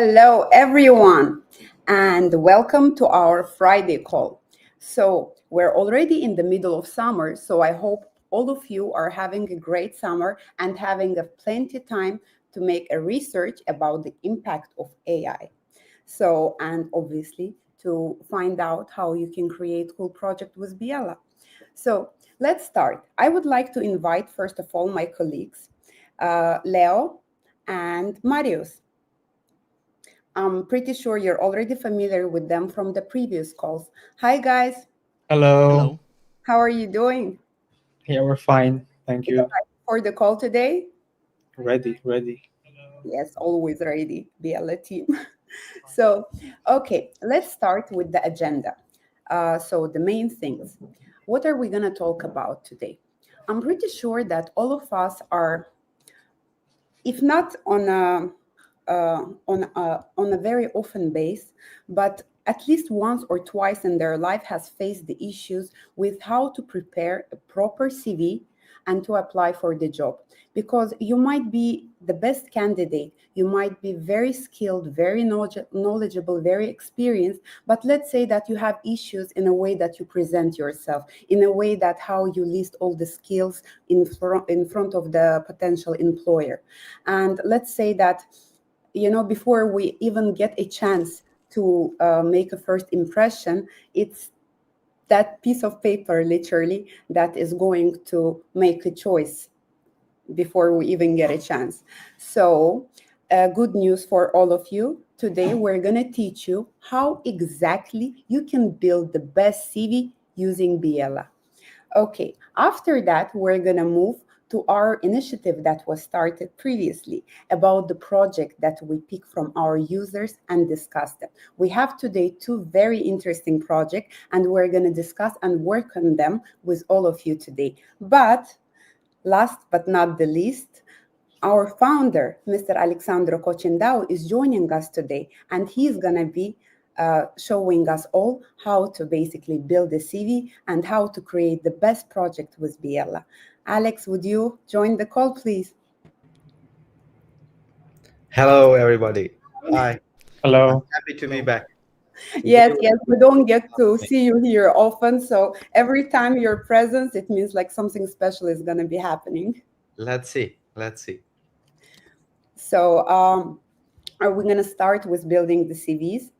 Hello, everyone, and welcome to our Friday call. So, we're already in the middle of summer, so I hope all of you are having a great summer and having a plenty time to make a research about the impact of AI. So, and obviously to find out how you can create cool project with Biela. So, let's start. I would like to invite first of all my colleagues, Leo and Marius. I'm pretty sure you're already familiar with them from the previous calls. Hi, guys. Hello. Hello. How are you doing? Yeah, we're fine. Thank It's all you. right for the call today? Ready. Yes, always ready, BLA team. So, okay, let's start with the agenda. So, the main things. What are we going to talk about today? I'm pretty sure that all of us are, if not on a very often base, but at least once or twice in their life has faced the issues with how to prepare a proper CV and to apply for the job. Because you might be the best candidate, you might be very skilled, very knowledgeable, very experienced, but let's say that you have issues in a way that you present yourself, in a way that how you list all the skills in front of the potential employer. And let's say that, before we even get a chance to make a first impression, it's that piece of paper literally that is going to make a choice before we even get a chance. So, good news for all of you. Today, we're going to teach you how exactly you can build the best CV using Biela. Okay, after that, we're going to move to our initiative that was started previously about the project that we pick from our users and discuss them. We have today two very interesting projects, and we're going to discuss and work on them with all of you today. But last but not the least, our founder, Mr. Alexandro Cochendao, is joining us today, and he's going to be showing us all how to basically build a CV and how to create the best project with Biela. Alex, would you join the call, please? Hello, everybody. Hi, I'm Hello. happy to be Hello. back. Yes, Today yes, we don't get to see you here often, so every time you're present, it means like something special is going to be happening. let's see. Let's see. So, are we going to start with building the CVs?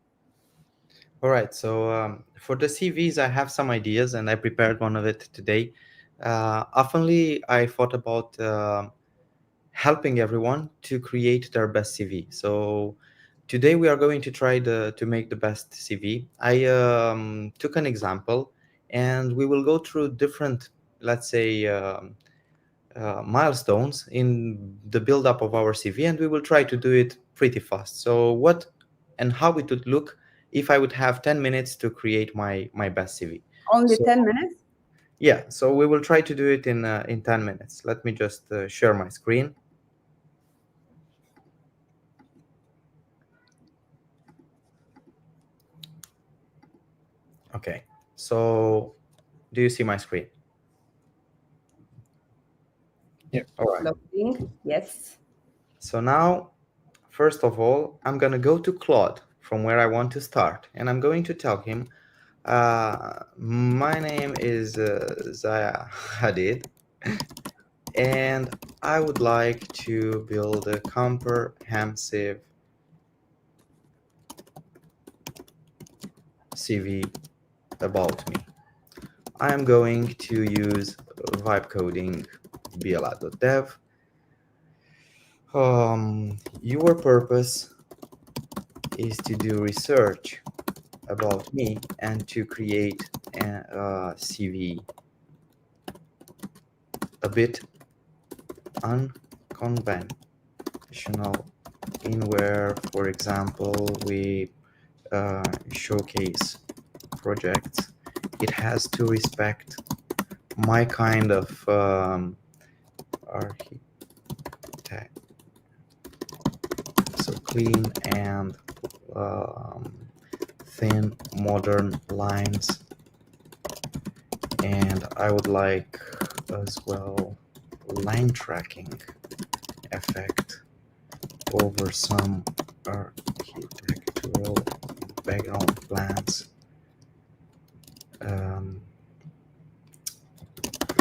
All right. So for the CVs, I have some ideas, and I prepared one of it today. Oftenly, I thought about helping everyone to create their best CV. So today we are going to try to make the best CV. I took an example, and we will go through different, let's say, milestones in the build-up of our CV, and we will try to do it pretty fast. So what and how it would look if I would have 10 minutes to create my best CV. Only So 10 minutes? yeah, so we will try to do it in 10 minutes. Let me just share my screen. Okay, so do you see my screen? Yeah. All right. Loading, yes. So now, first of all, I'm gonna go to Claude from where I want to start, and I'm going to tell him, my name is Zaya Hadid, and I would like to build a comprehensive CV about me. I am going to use vibe coding biela.dev. Your purpose is to do research about me and to create a CV a bit unconventional, in where, for example, we showcase projects. It has to respect my kind of architect, so clean and thin modern lines, and I would like as well line tracking effect over some architecture general background plans,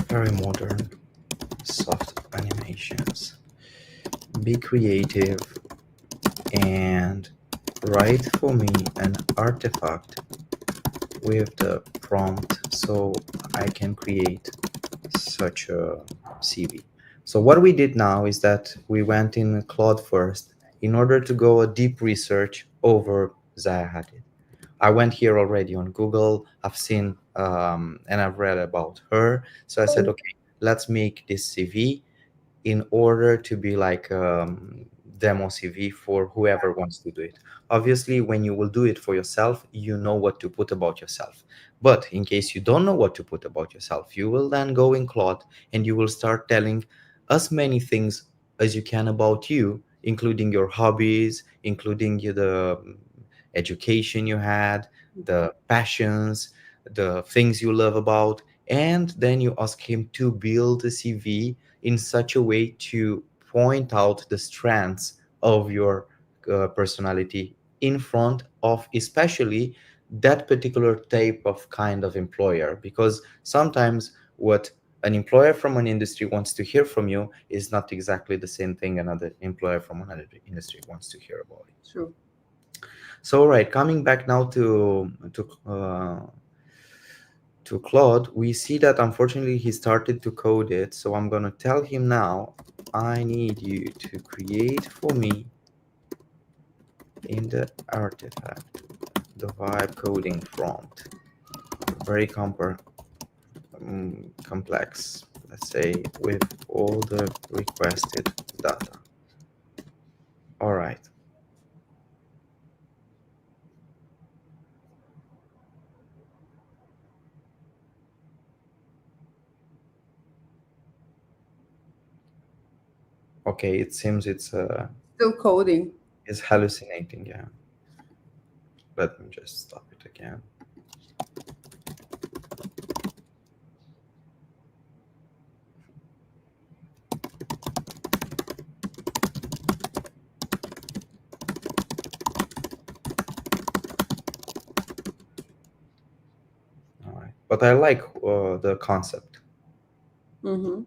very modern soft animations. Be creative and write for me an artifact with the prompt so I can create such a CV. So what we did now is that we went in Claude first in order to go a deep research over Zaha Hadid. I went here already on Google. I've seen and I've read about her. So I said, okay, let's make this CV in order to be like demo CV for whoever wants to do it. Obviously, when you will do it for yourself, you know what to put about yourself. But in case you don't know what to put about yourself, you will then go in Claude and you will start telling as many things as you can about you, including your hobbies, including the education you had, the passions, the things you love about, and then you ask him to build a CV in such a way to point out the strengths of your personality in front of especially that particular type of kind of employer, because sometimes what an employer from an industry wants to hear from you is not exactly the same thing another employer from another industry wants to hear about it. True. So right, coming back now to Claude, we see that unfortunately he started to code it. So I'm going to tell him now, I need you to create for me in the artifact the vibe coding prompt. Very complex, let's say, with all the requested data. All right. Okay, it seems it's Still coding. is hallucinating. Yeah. Let me just stop it again. All right, but I like the concept. Mm-hmm.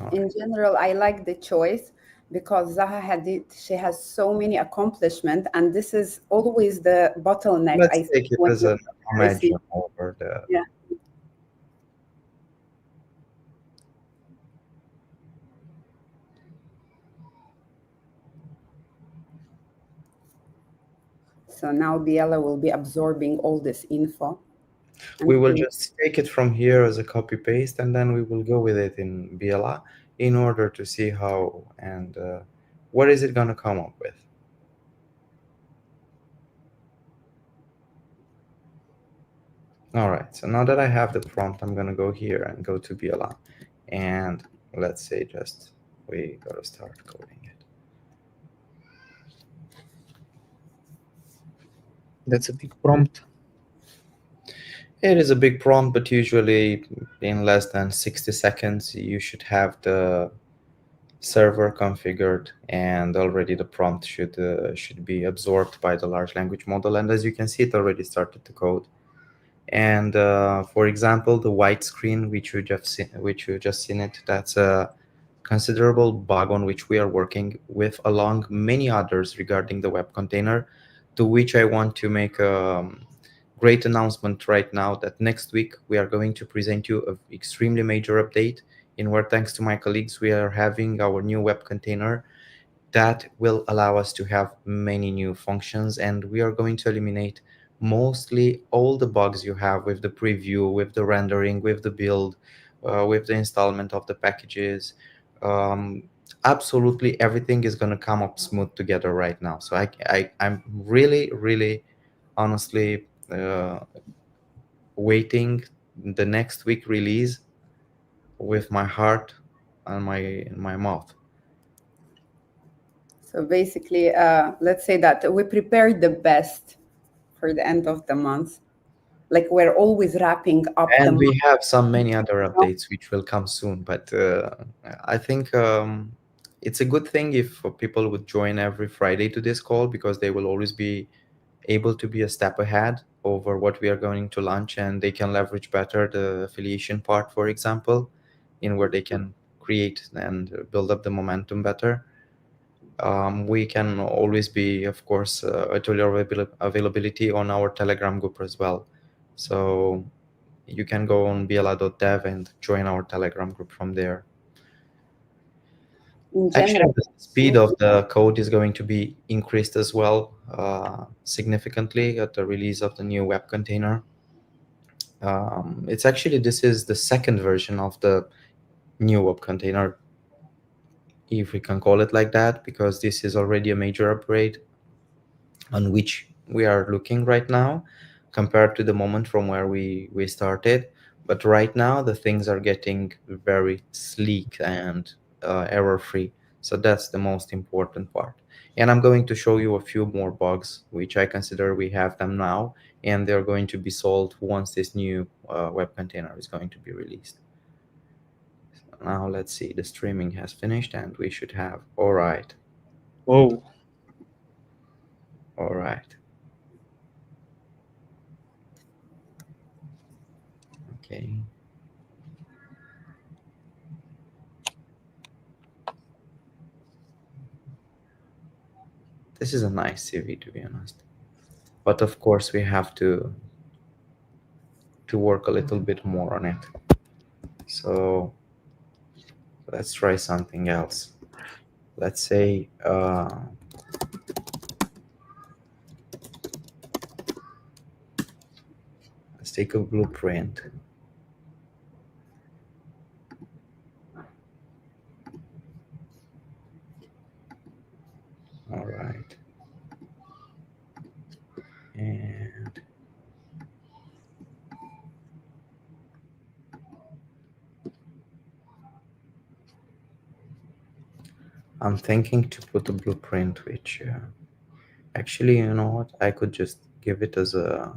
All In right. general, I like the choice because Zaha Hadid, she has so many accomplishments, and this is always the bottleneck Let's I think take it when as you an receive. imagine over the. Yeah. So now Biela will be absorbing all this info. We And will just take it from here as a copy paste, and then we will go with it in biela in order to see how and what is it going to come up with. All right, so now that I have the prompt, I'm going to go here and go to biela, and let's say just we got to start coding it. That's a big prompt. It is a big prompt, but usually in less than 60 seconds, you should have the server configured, and already the prompt should be absorbed by the large language model. And as you can see, it already started to code. And for example, the white screen, which you just seen it, that's a considerable bug on which we are working with, along many others regarding the web container, to which I want to make a great announcement right now that next week we are going to present you an extremely major update in where, thanks to my colleagues, we are having our new web container that will allow us to have many new functions, and we are going to eliminate mostly all the bugs you have with the preview, with the rendering, with the build, with the installment of the packages. um, Absolutely everything is going to come up smooth together right now. So I'm really honestly waiting the next week release with my heart and my mouth. so basically, let's say that we prepared the best for the end of the month. Like we're always wrapping up the And we month. have some many other updates which will come soon, but I think it's a good thing if people would join every Friday to this call, because they will always be able to be a step ahead over what we are going to launch, and they can leverage better the affiliation part, for example, in where they can create and build up the momentum better. We can always be, of course, at your availability on our Telegram group as well. So you can go on biela.dev and join our Telegram group from there. In Actually, general, the speed of the code is going to be increased as well, significantly at the release of the new web container. It's actually, this is the second version of the new web container, if we can call it like that, because this is already a major upgrade on which we are looking right now compared to the moment from where we started. But right now the things are getting very sleek and error free, so that's the most important part. And I'm going to show you a few more bugs which I consider we have them now, and they're going to be solved once this new web container is going to be released. So now let's see, the streaming has finished and we should have, all right. Whoa. All right. Okay. This is a nice CV, to be honest. But of course, we have to work a little bit more on it. So let's try something else. Let's say let's take a blueprint. All right. And I'm thinking to put a blueprint which actually, you know what? I could just give it as a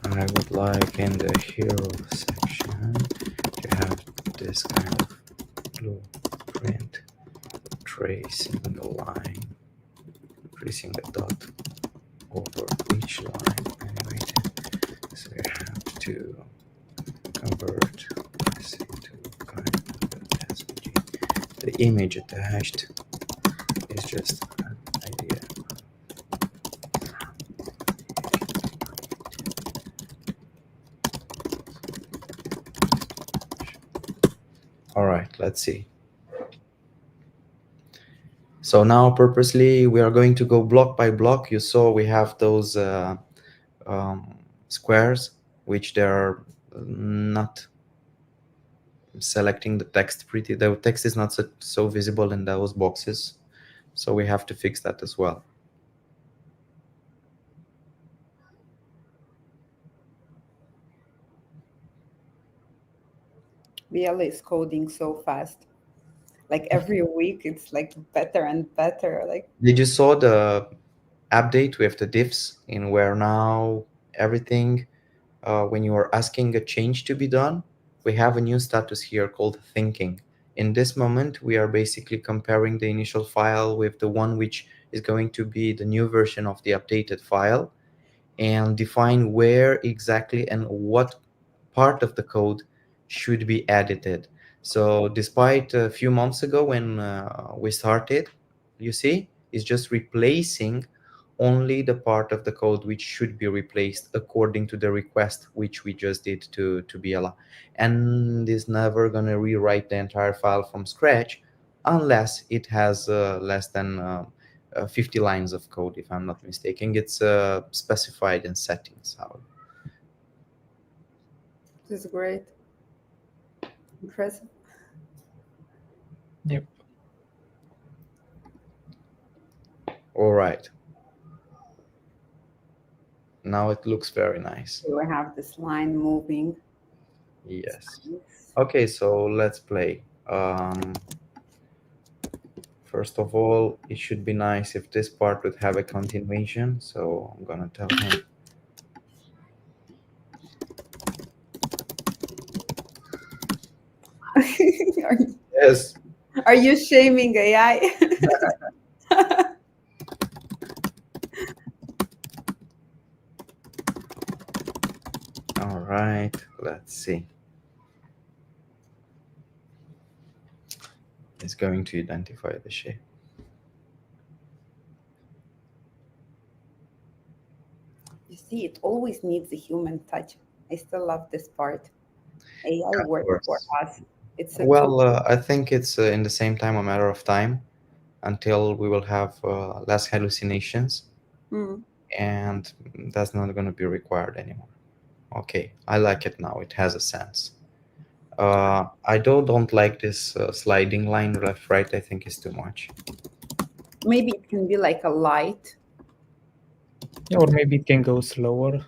I would like in the hero section to have this kind of blueprint, tracing the line, tracing the dot over each line animated. So we have to convert this into kind of SVG. The image attached is just an idea. All right, let's see. So now purposely we are going to go block by block. You saw we have those um, squares which they are not selecting the text pretty. The text is not so visible in those boxes, so we have to fix that as well. biela is coding so fast. Like every week, it's like better and better. Like, Did you saw the update with the diffs in where now everything, when you are asking a change to be done, we have a new status here called thinking. In this moment, we are basically comparing the initial file with the one which is going to be the new version of the updated file, and define where exactly and what part of the code should be edited. So despite a few months ago when we started, you see, it's just replacing only the part of the code which should be replaced according to the request which we just did to Biela. And is never going to rewrite the entire file from scratch unless it has less than 50 lines of code, if I'm not mistaken. It's specified in settings. How this is great. Impressive. Yep. All right. Now it looks very nice. We have this line moving. Yes. Nice. Okay, so let's play. First of all, it should be nice if this part would have a continuation. So I'm gonna tell him. are, Yes. are you shaming AI? All right. Let's see. It's going to identify the shape. You see, it always needs a human touch. I still love this part. AI Of works for course. us. It's a tool. Well, I think it's in the same time a matter of time until we will have less hallucinations, Mm. and that's not going to be required anymore. Okay, I like it now. It has a sense. I don't like this sliding line left right. I think it's too much. Maybe it can be like a light. Yeah, or maybe it can go slower.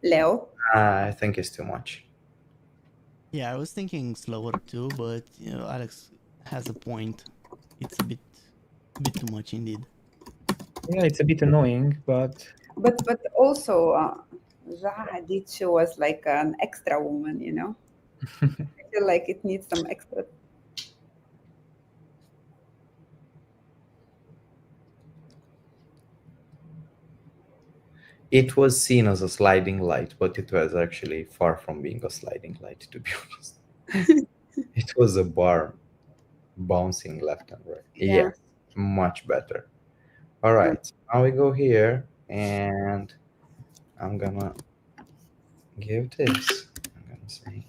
Leo. I think it's too much. Yeah, I was thinking slower too, but Alex has a point. It's a bit too much indeed. Yeah, it's a bit annoying, but But also, Zaha Hadid, she was like an extra woman, I feel like it needs some extra. It was seen as a sliding light, but it was actually far from being a sliding light, to be honest. It was a bar bouncing left and right. Yeah. Yes, much better. All Mm. right, now we go here, and I'm gonna give this. I'm gonna say,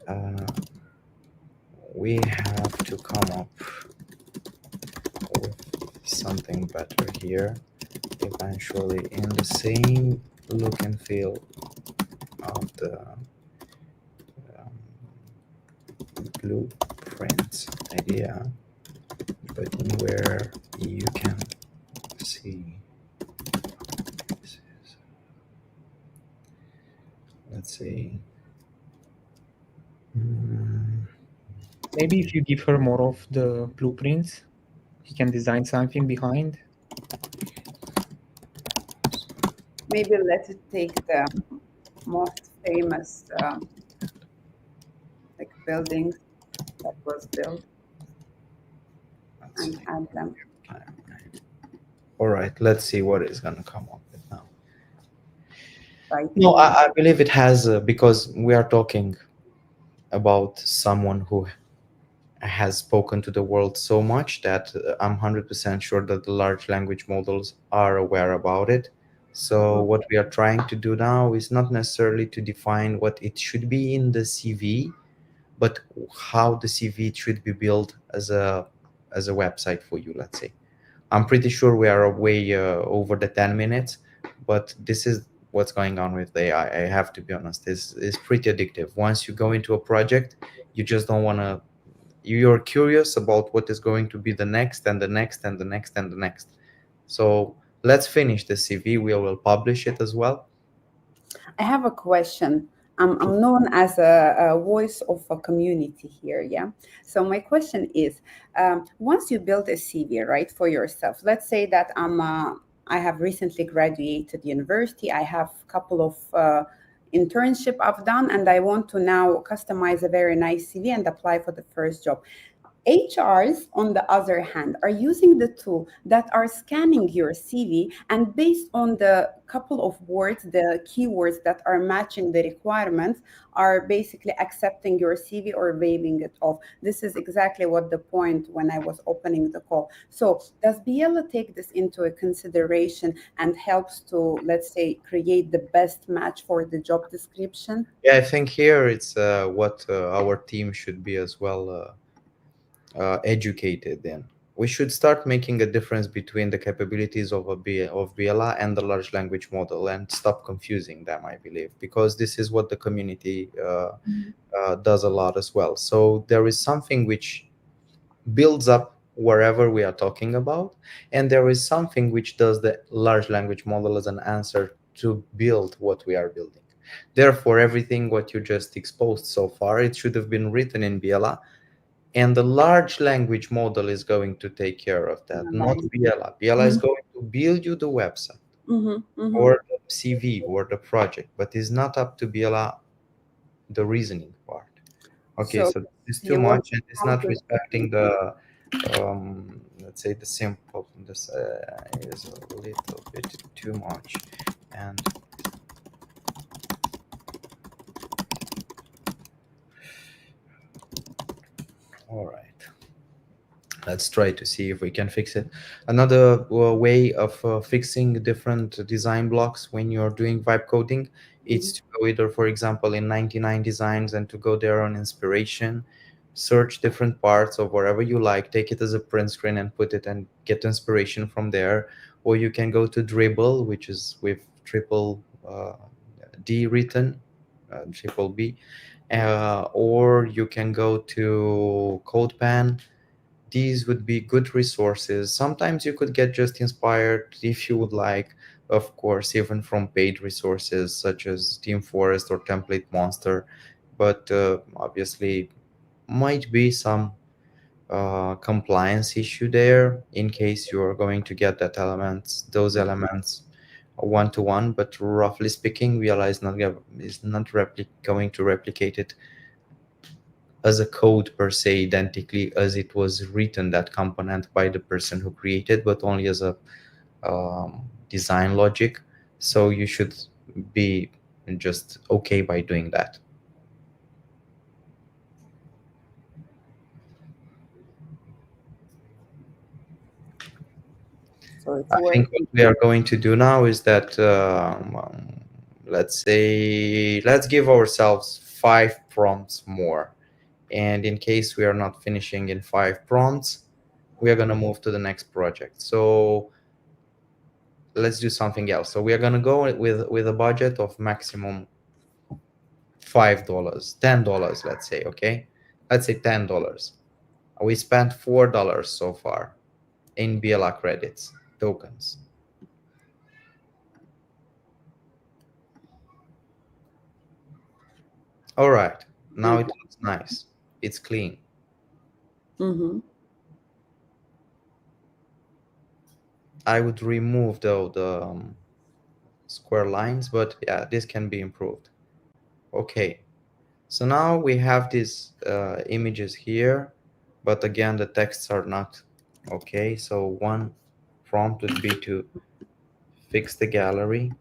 uh, we have to come up with something better here, eventually in the same look and feel of the blueprint idea, but where you can see this is. Let's see. Mm, maybe if you give her more of the blueprints, she can design something behind. Maybe let it take the most famous like buildings that was built let's and see. add them. All right, let's see what it's gonna come up with now. No, Writing. I believe it has because we are talking about someone who has spoken to the world so much that I'm 100% sure that the large language models are aware about it. So what we are trying to do now is not necessarily to define what it should be in the CV, but how the CV should be built as a website for you, let's say. I'm pretty sure we are way over the 10 minutes, but this is what's going on with AI. I have to be honest, it's pretty addictive. Once you go into a project, you just don't want to, you're curious about what is going to be the next and the next and the next and the next. So let's finish the CV. We will publish it as well. I have a question. I'm known as a voice of a community here, yeah? So my question is, once you build a CV, right, for yourself, let's say that I have recently graduated university, I have a couple of internship I've done, and I want to now customize a very nice CV and apply for the first job. HRs, on the other hand, are using the tool that are scanning your CV, and based on the couple of words, the keywords that are matching the requirements, are basically accepting your CV or waiving it off. This is exactly what the point when I was opening the call. So does Biela take this into a consideration and helps to, let's say, create the best match for the job description? Yeah, I think here it's what our team should be as well educated in. We should start making a difference between the capabilities of of BLA and the large language model and stop confusing them, I believe, because this is what the community does a lot as well. So there is something which builds up wherever we are talking about, and there is something which does the large language model as an answer to build what we are building. Therefore, everything what you just exposed so far, it should have been written in Biela, and the large language model is going to take care of that, not Nice. Biela. Biela is going to build you the website or the CV or the project, but it's not up to Biela the reasoning part. Okay, So so it's too you want much and it's how not to respecting the let's say the simple. This is a little bit too much, and all right, let's try to see if we can fix it. Another way of fixing different design blocks when you're doing vibe coding, it's to go either, for example, in 99 designs and to go there on inspiration, search different parts of wherever you like, take it as a print screen and put it and get inspiration from there. Or you can go to Dribble, which is with triple D written, triple B, or you can go to CodePen. These would be good resources. Sometimes you could get just inspired if you would like, of course, even from paid resources such as Team Forest or Template Monster. But obviously, might be some compliance issue there in case you are going to get those elements one to one. But roughly speaking, Viola is not going to replicate it as a code per se identically as it was written, that component, by the person who created, but only as a design logic. So you should be just okay by doing that. so it's I think what working. we are going to do now is that let's give ourselves 5 prompts more, and in case we are not finishing in 5 prompts, we are going to move to the next project. So let's do something else. So we are going to go with a budget of maximum $5, $10, let's say. Okay, let's say $10. We spent $4 so far in BLA credits tokens. All right, now it looks nice, it's clean. I would remove though the square lines, but yeah, this can be improved. Okay, so now we have these images here, but again, the texts are not okay. So one prompt would be to fix the gallery.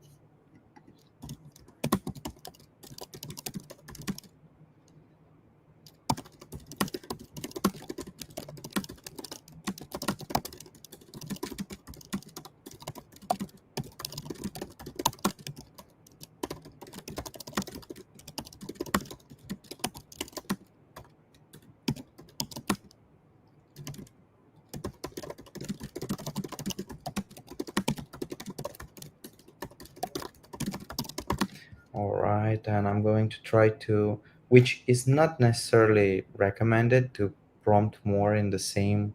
All right, and I'm going to try to, which is not necessarily recommended, to prompt more in the same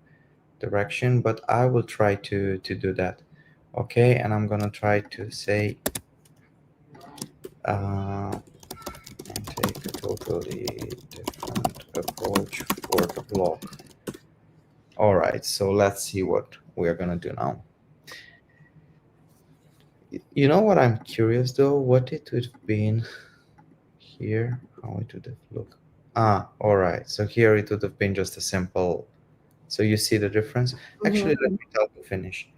direction, but I will try to do that. Okay, and I'm gonna try to say and take a totally different approach for the block. All right, so let's see what we're gonna do now. You know what I'm curious though, what it would have been here, how it would have looked. All right, so here it would have been just a simple, so you see the difference. Actually, let me tell to finish.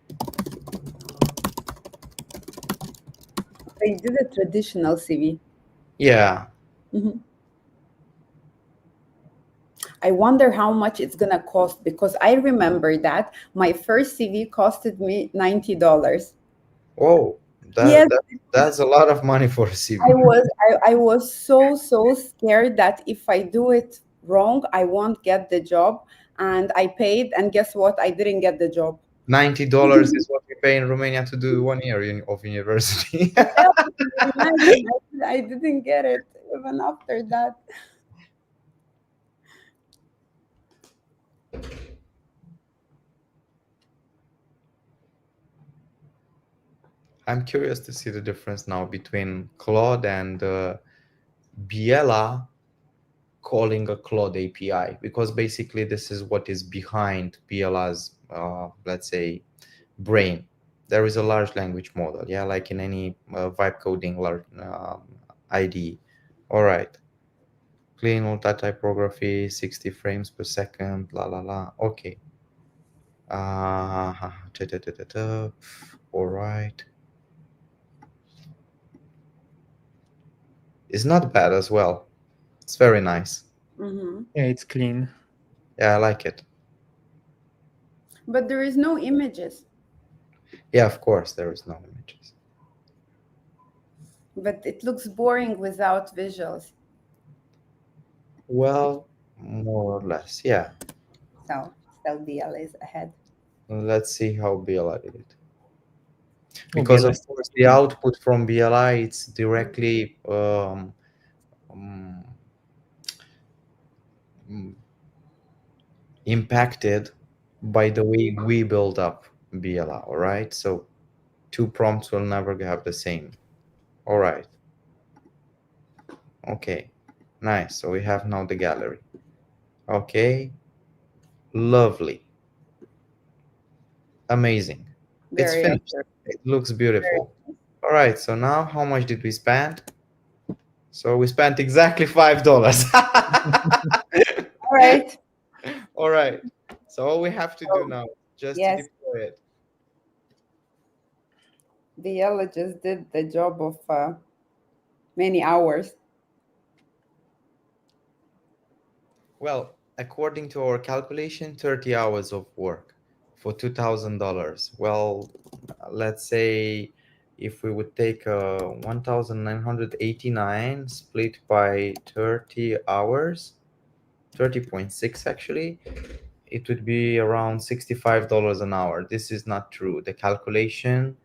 They did a traditional CV. Yeah. I wonder how much it's gonna cost, because I remember that my first CV costed me $90. Whoa, Yes, that's a lot of money for a CV. I was so scared that if I do it wrong, I won't get the job. And I paid, and guess what? I didn't get the job. $90 is what we pay in Romania to do 1 year of university. Imagine, I didn't get it even after that. I'm curious to see the difference now between Claude and Biela calling a Claude API, because basically this is what is behind Biela's, let's say, brain. There is a large language model, yeah, like in any vibe coding large IDE. All right, clean multi-typography, 60 frames per second, la la la. Okay. All right. It's not bad as well. It's very nice. Mm-hmm. Yeah, it's clean. Yeah, I like it. But there is no images. Yeah, of course, there is no images. But it looks boring without visuals. Well, more or less, yeah. So still BL is ahead. Let's see how BLI did it. Oh, Because of BLS. course the output from BLI, it's directly um, mm, impacted by the way we build up BLI, all right? So two prompts will never have the same. All right. Okay. Nice. So we have now the gallery. Okay. Lovely. Amazing. It's Very finished. accurate. It looks beautiful. All right. So now how much did we spend? So we spent exactly $5. All right. All right. So all we have to do So, now just to yes, deploy it. BL just did the job of many hours. Well, according to our calculation, 30 hours of work for $2,000. Well, let's say if we would take 1,989 split by 30 hours, 30.6 actually, it would be around $65 an hour. This is not true. The calculation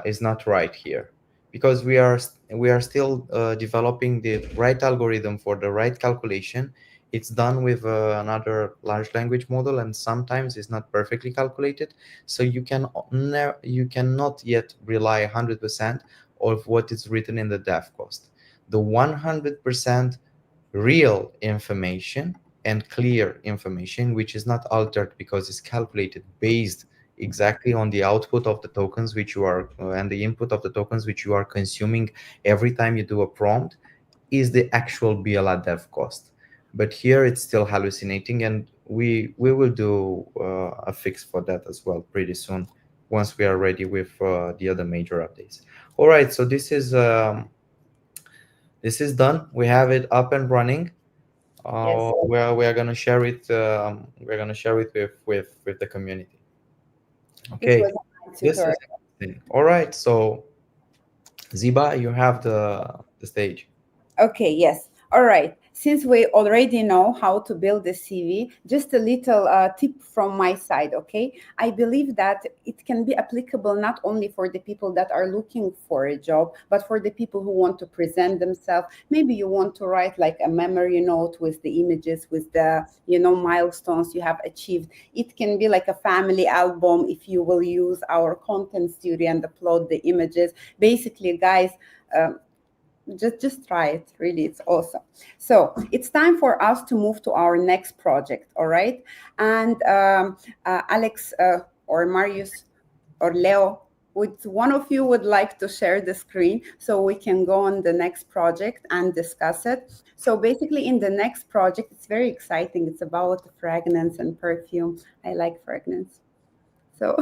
is not right here, because we are still developing the right algorithm for the right calculation. It's done with another large language model, and sometimes it's not perfectly calculated. So you cannot yet rely 100% of what is written in the dev cost. The 100% real information and clear information, which is not altered because it's calculated based exactly on the output of the tokens which you are and the input of the tokens which you are consuming every time you do a prompt, is the actual biela.dev cost. But here it's still hallucinating, and we will do a fix for that as well pretty soon, once we are ready with the other major updates. All right, so this is done. We have it up and running. Yes, We're gonna share it. We're gonna share it with the community. this Okay, was a nice this is tutorial. everything. All right. So Ziba, you have the stage. Okay, yes. All right. Since we already know how to build a CV, just a little tip from my side, okay? I believe that it can be applicable not only for the people that are looking for a job, but for the people who want to present themselves. Maybe you want to write like a memory note with the images, with the, milestones you have achieved. It can be like a family album if you will use our content studio and upload the images. Basically, guys, just try it, really, it's awesome. So it's time for us to move to our next project. All right, and Alex or Marius or Leo, would one of you would like to share the screen so we can go on the next project and discuss it? So basically in the next project, it's very exciting. It's about fragrance and perfume. I like fragrance, so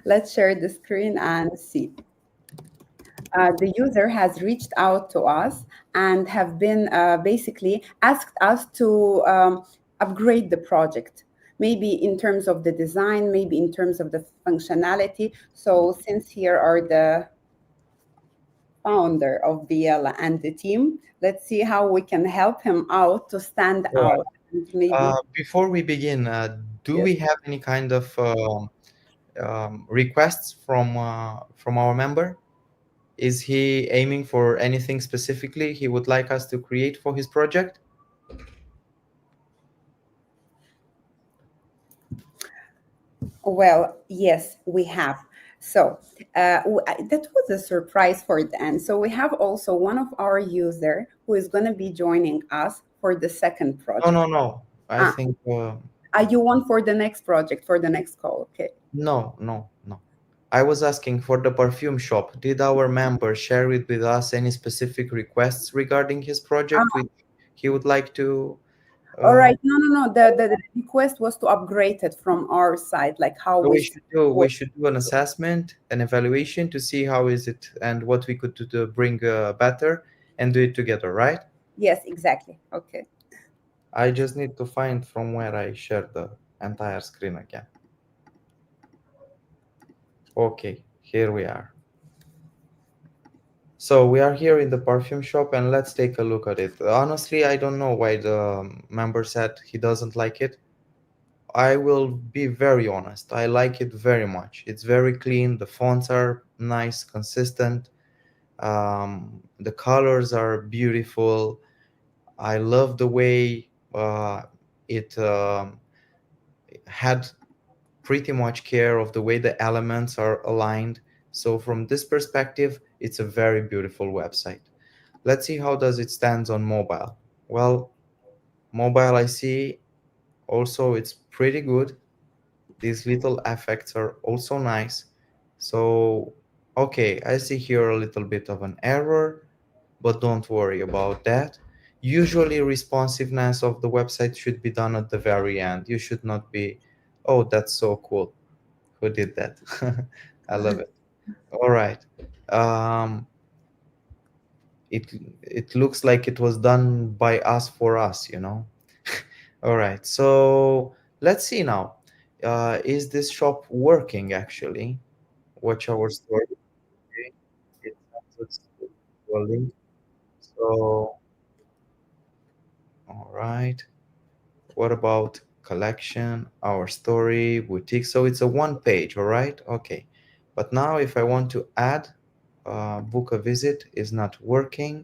let's share the screen and see. The user has reached out to us and have been basically asked us to upgrade the project, maybe in terms of the design, maybe in terms of the functionality. So since here are the founder of Biela and the team, let's see how we can help him out to stand All right. out. And maybe, Before we begin, do yes. we have any kind of requests from our member? Is he aiming for anything specifically he would like us to create for his project? Well, yes, we have. So that was a surprise for them. So we have also one of our user who is going to be joining us for the second No, project. no, no. I think You want for the next project, for the next call? Okay. no, no, no. I was asking for the perfume shop. Did our member share it with us any specific requests regarding his project, which he would like to? All Uh, right. No. The request was to upgrade it from our side, like how so we we support. should do an assessment, an evaluation to see how is it and what we could do to bring better and do it together, right? Yes, exactly. Okay. I just need to find from where I share the entire screen again. Okay, here we are. So we are here in the perfume shop and let's take a look at it. Honestly, I don't know why the member said he doesn't like it. I will be very honest. I like it very much. It's very clean. The fonts are nice, consistent. The colors are beautiful. I love the way it had pretty much care of the way the elements are aligned. So from this perspective, it's a very beautiful website. Let's see how does it stands on mobile. Well, mobile I see also it's pretty good. These little effects are also nice. So, okay, I see here a little bit of an error, but don't worry about that. Usually responsiveness of the website should be done at the very end. You should not be, oh, that's so cool. Who did that? I love it. All right. Um, it it looks like it was done by us for us, you know. All right. So let's see now. Is this shop working actually? Watch our story. Okay. It sends us to a link. So, all right. What about collection, our story, boutique? So it's a one page, all right? Okay. But now if I want to add book a visit is not working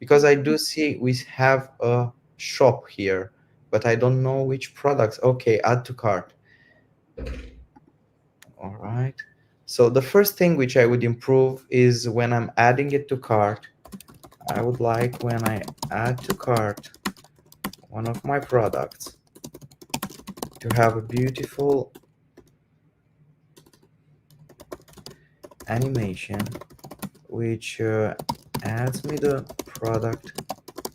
because I do see we have a shop here, but I don't know which products. Okay, add to cart. All right. So the first thing which I would improve is when I'm adding it to cart, I would like when I add to cart one of my products to have a beautiful animation which adds me the product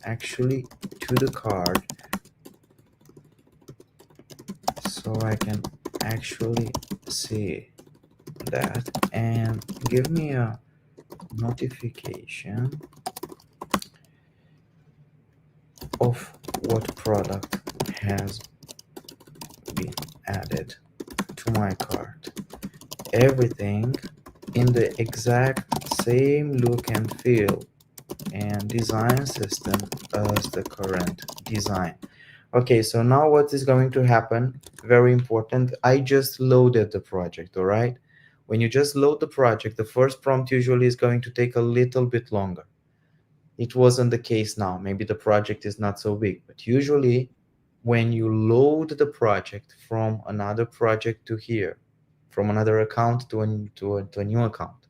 actually to the card so I can actually see that and give me a notification of what product has been added to my cart. Everything in the exact same look and feel and design system as the current design. Okay, so now what is going to happen? Very important. I just loaded the project, all right? When you just load the project, the first prompt usually is going to take a little bit longer. It wasn't the case now. Maybe the project is not so big, but usually when you load the project from another project to here, from another account to a new account,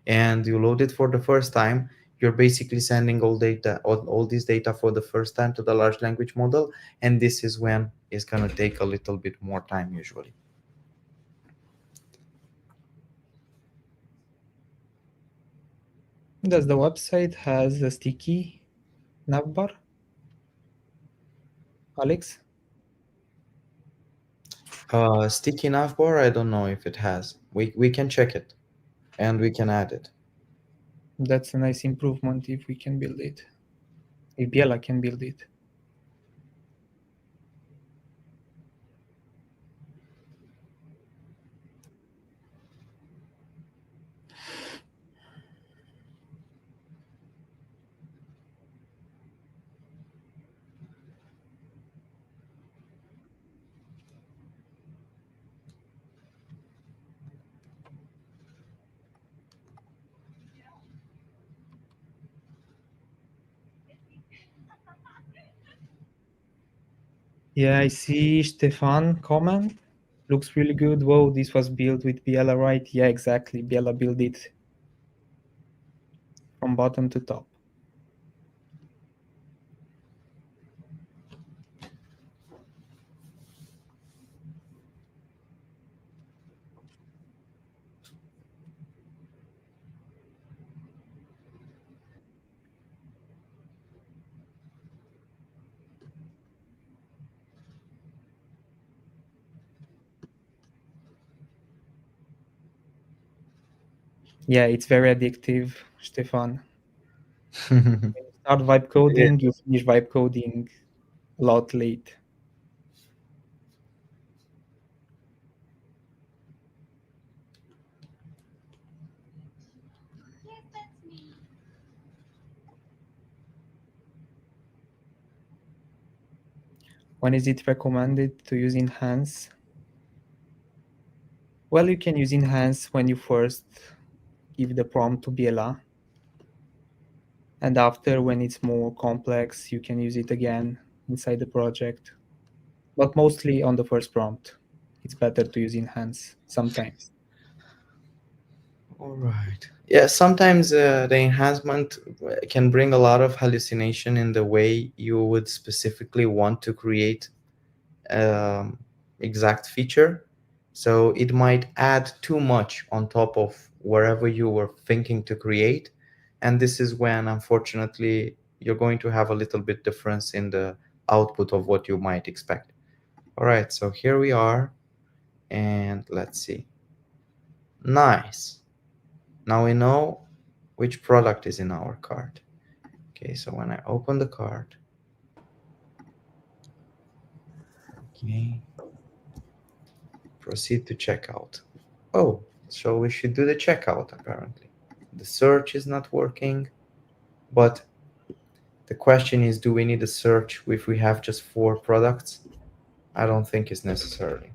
and you load it for the first time, you're basically sending all this data for the first time to the large language model, and this is when it's going to take a little bit more time usually. Does the website has a sticky navbar, Alex? Sticky navbar, I don't know if it has. We can check it and we can add it. That's a nice improvement if we can build it. If Biela can build it. Yeah, I see Stefan comment. Looks really good. Whoa, this was built with Biela, right? Yeah, exactly. Biela built it from bottom to top. Yeah, it's very addictive, Stefan. When you start vibe Yeah. coding, you finish vibe coding a lot late. When is it recommended to use enhance? Well, you can use enhance when you first give the prompt to Biela, and after, when it's more complex, you can use it again inside the project. But mostly on the first prompt, it's better to use enhance sometimes. All right. Yeah, sometimes the enhancement can bring a lot of hallucination in the way you would specifically want to create um, exact feature. So it might add too much on top of wherever you were thinking to create. And this is when, unfortunately, you're going to have a little bit difference in the output of what you might expect. All right, so here we are. And let's see. Nice. Now we know which product is in our cart. Okay, so when I open the cart, okay, proceed to checkout. Oh, so we should do the checkout apparently. The search is not working, but the question is, do we need a search if we have just 4 products? I don't think it's necessarily.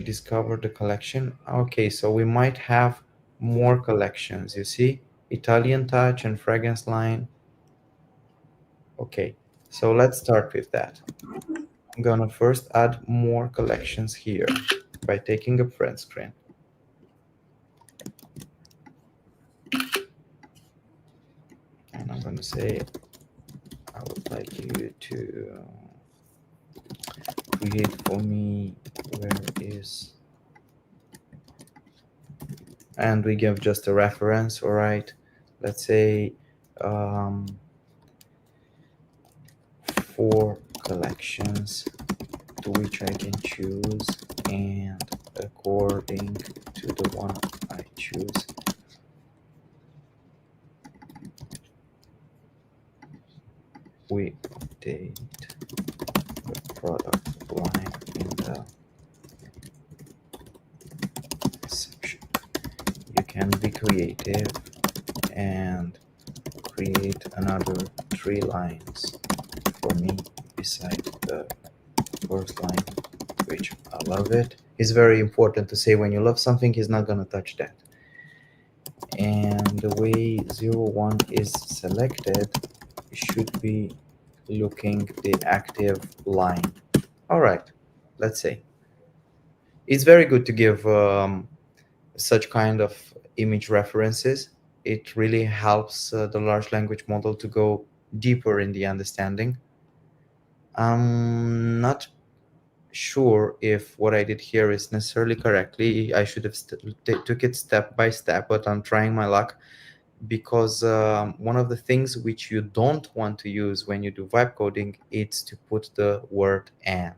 Discover the collection. Okay, so we might have more collections, you see? Italian touch and fragrance line. Okay, so let's start with that. I'm gonna first add more collections here by taking a print screen. And I'm gonna say, I would like you to create for me, where is, and we give just a reference, all right? Let's say 4 collections to which I can choose, and according to the one I choose, we update the product line in the section. You can be creative and create another 3 lines for me beside the first line, which I love it. It's very important to say when you love something, he's not gonna touch that. And the way 01 is selected should be looking the active line. All right, let's say. It's very good to give such kind of image references. It really helps the large language model to go deeper in the understanding. I'm not sure if what I did here is necessarily correctly. I should have took it step by step, but I'm trying my luck, because one of the things which you don't want to use when you do vibe coding is to put the word and.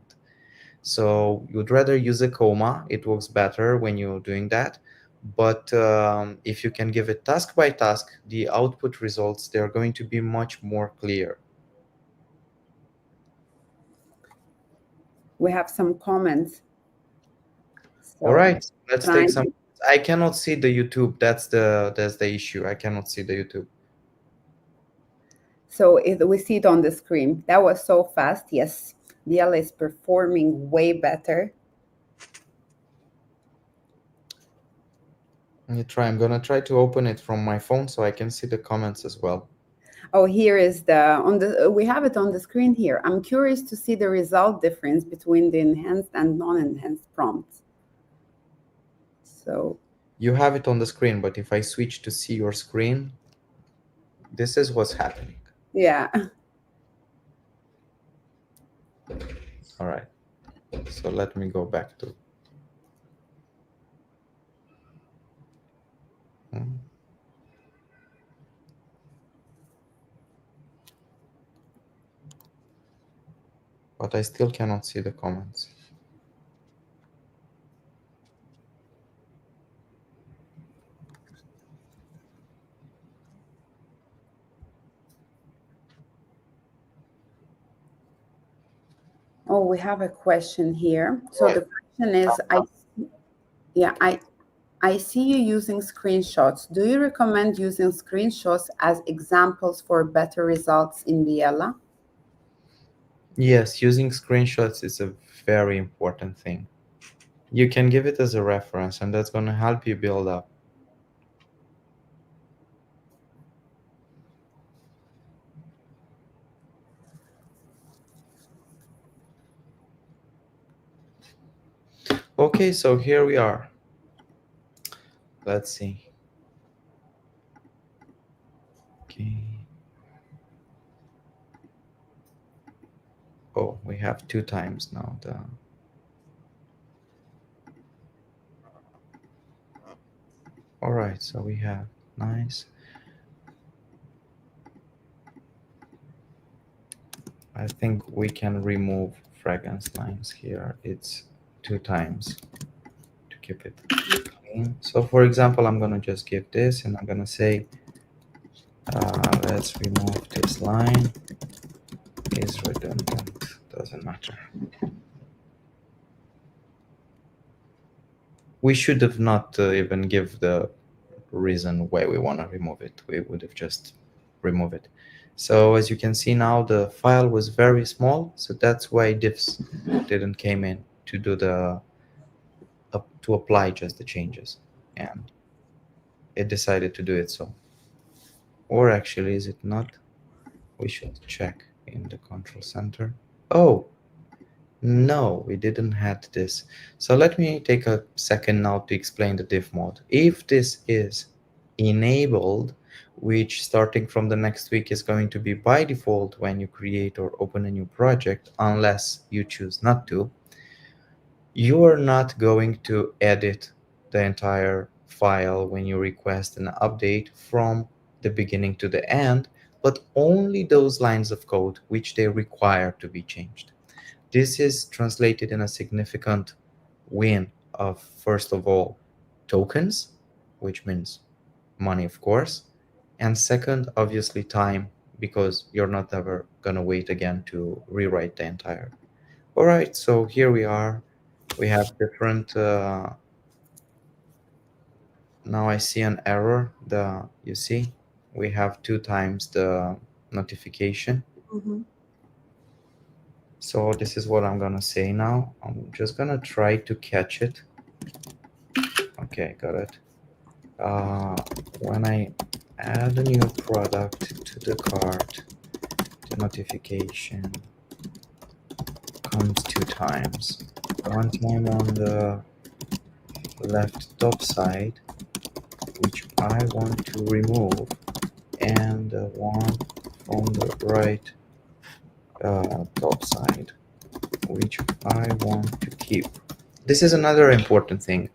So you'd rather use a comma. It works better when you're doing that. But if you can give it task by task, the output results, they're going to be much more clear. We have some comments. All So right, let's take trying some. I cannot see the YouTube. That's the issue. I cannot see the YouTube. So we see it on the screen. That was so fast. Yes, Biela is performing way better. Let me try. I'm gonna try to open it from my phone so I can see the comments as well. Oh, here is we have it on the screen here. I'm curious to see the result difference between the enhanced and non-enhanced prompts. So You have it on the screen, but if I switch to see your screen, this is what's happening. yeah. All right. So let me go back to. Hmm. But I still cannot see the comments. Oh, we have a question here. So the question is, I see you using screenshots. Do you recommend using screenshots as examples for better results in Biela? Yes, using screenshots is a very important thing. You can give it as a reference, and that's going to help you build up. Okay, so here we are. Let's see. Okay. Oh, we have 2 times now. All right, so we have nice. I think we can remove fragrance lines here. It's 2 times to keep it clean. So for example, I'm gonna just give this and I'm gonna say, let's remove this line. Is redundant, doesn't matter. We should have not even give the reason why we want to remove it. We would have just remove it. So as you can see now, the file was very small, so that's why diffs didn't came in to do to apply just the changes, and it decided to do it so. Or actually, is it not? We should check in the control center. Oh, no, we didn't have this. So let me take a second now to explain the diff mode. If this is enabled, which starting from the next week is going to be by default when you create or open a new project, unless you choose not to, you are not going to edit the entire file when you request an update from the beginning to the end, but only those lines of code which they require to be changed. This is translated in a significant win of, first of all, tokens, which means money, of course, and second, obviously, time, because you're not ever going to wait again to rewrite the entire. All right, so here we are. We have different. Now I see an error. You see, we have 2 times the notification. Mm-hmm. So this is what I'm gonna say now. I'm just gonna try to catch it. Okay, got it. When I add a new product to the cart, the notification comes 2 times. One time on the left top side, which I want to remove, and the one on the right top side, which I want to keep. This is another important thing.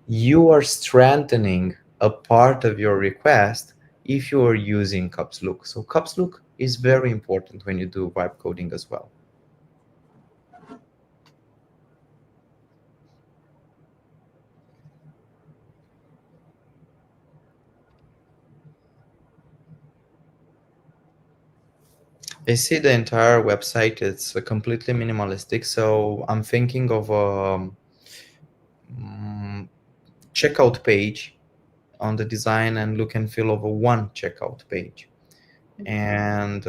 You are strengthening a part of your request if you are using caps look. So caps look is very important when you do vibe coding as well. I see the entire website, it's completely minimalistic. So I'm thinking of a checkout page on the design and look and feel of a one checkout page. And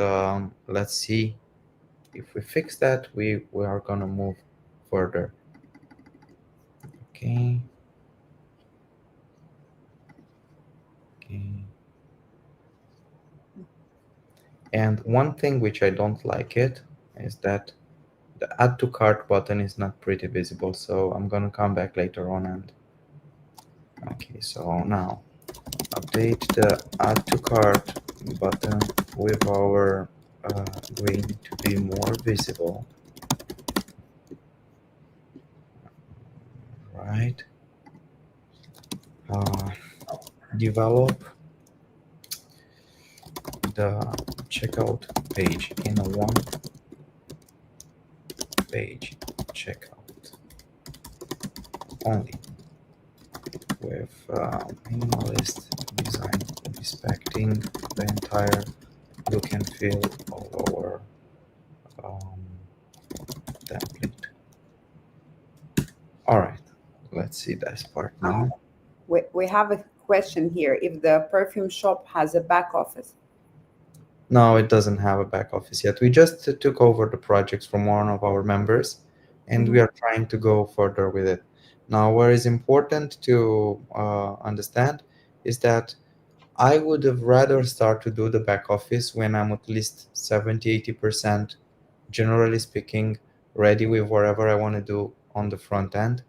let's see if we fix that, we are gonna move further. Okay. Okay. And one thing which I don't like it is that the add to cart button is not pretty visible. So I'm gonna come back later on and okay, so now update the add to cart button with our green to be more visible, right? Uh, develop the checkout page in a one page checkout only with minimalist design, respecting the entire look and feel of our um, template. All right, let's see this part now. We have a question here. If the perfume shop has a back office, No, it doesn't have a back office yet. We just took over the projects from one of our members, and we are trying to go further with it. Now, what is important to understand is that I would have rather start to do the back office when I'm at least 70, 80%, generally speaking, ready with whatever I want to do on the front end,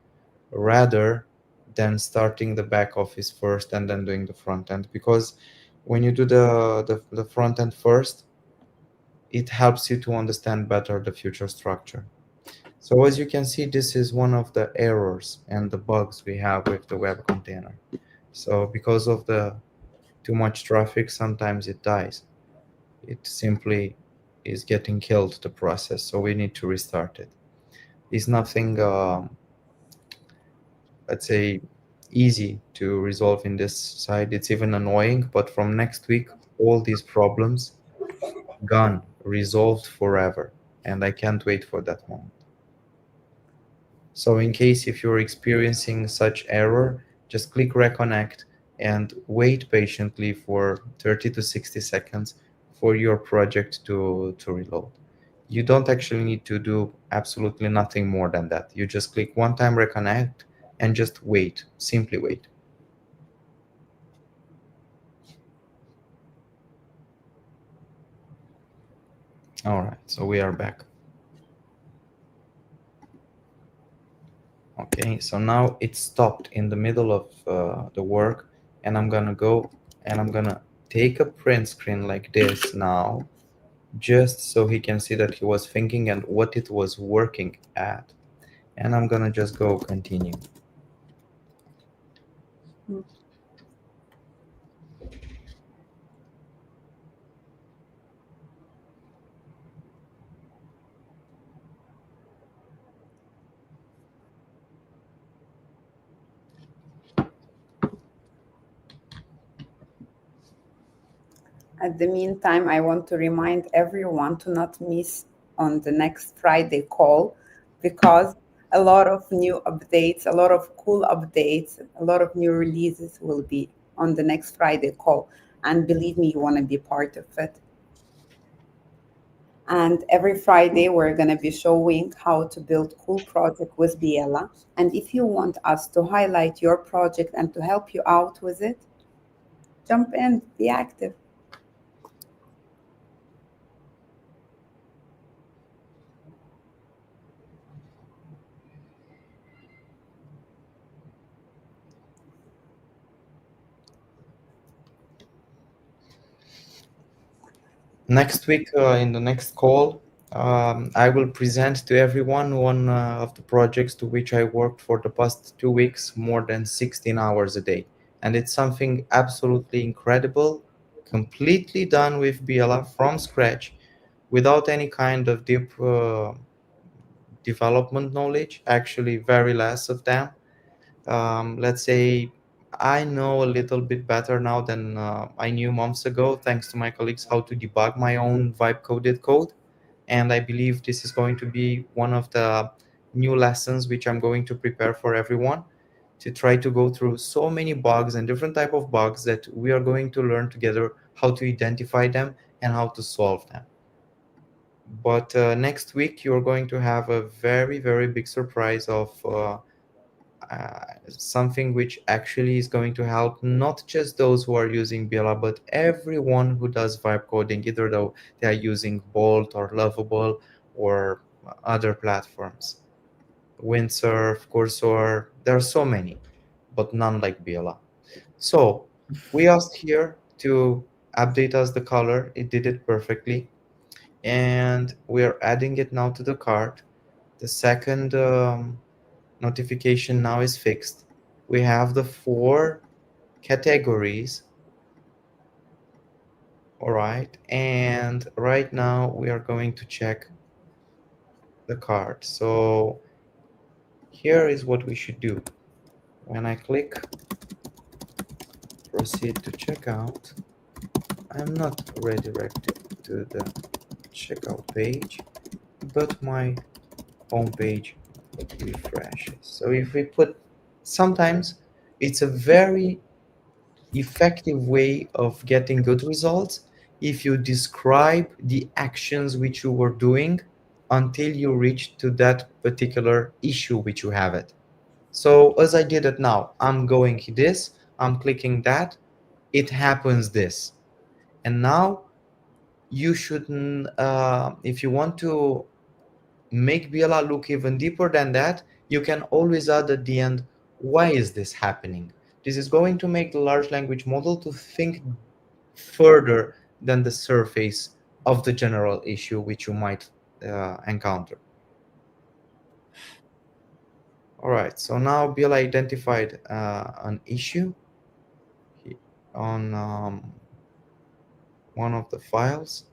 rather than starting the back office first and then doing the front end. Because when you do the front end first, it helps you to understand better the future structure. So as you can see, this is one of the errors and the bugs we have with the web container. So because of the too much traffic, sometimes it dies. It simply is getting killed, the process. So we need to restart it. It's nothing, let's say, easy to resolve in this side. It's even annoying, but from next week, all these problems gone, resolved forever. And I can't wait for that moment. So in case if you're experiencing such error, just click reconnect and wait patiently for 30 to 60 seconds for your project to reload. You don't actually need to do absolutely nothing more than that. You just click one time reconnect and just wait, simply wait. All right, so we are back. Okay, so now it stopped in the middle of the work, and I'm gonna go and I'm gonna take a print screen like this now, just so he can see that he was thinking and what it was working at. And I'm gonna just go continue. at the meantime, I want to remind everyone to not miss on the next Friday call, because a lot of new updates, a lot of cool updates, a lot of new releases will be on the next Friday call. And believe me, you want to be part of it. And every Friday, we're going to be showing how to build cool project with Biela. And if you want us to highlight your project and to help you out with it, jump in, be active. Next week, in the next call, I will present to everyone one of the projects to which I worked for the past 2 weeks, more than 16 hours a day. And it's something absolutely incredible, completely done with BLA from scratch, without any kind of deep development knowledge, actually very less of them. Let's say I know a little bit better now than I knew months ago, thanks to my colleagues, how to debug my own vibe coded code. And I believe this is going to be one of the new lessons which I'm going to prepare for everyone, to try to go through so many bugs and different type of bugs that we are going to learn together how to identify them and how to solve them. But next week you're going to have a very, very big surprise of something which actually is going to help not just those who are using biela, but everyone who does vibe coding, either though they are using Bolt or Lovable or other platforms. Windsurf, Cursor, there are so many, but none like biela. So we asked here to update us the color. It did it perfectly. And we are adding it now to the cart. The second notification now is fixed. We have the 4 categories. All right. And right now we are going to check the cart. So here is what we should do. When I click proceed to checkout, I'm not redirected to the checkout page, but my home page refreshes. So if we put, sometimes it's a very effective way of getting good results if you describe the actions which you were doing until you reach to that particular issue which you have it. So as I did it now, I'm going this, I'm clicking that, it happens this. And now you shouldn't, if you want to make biela look even deeper than that, you can always add at the end, why is this happening? This is going to make the large language model to think further than the surface of the general issue which you might encounter. All right, so now biela identified an issue on one of the files.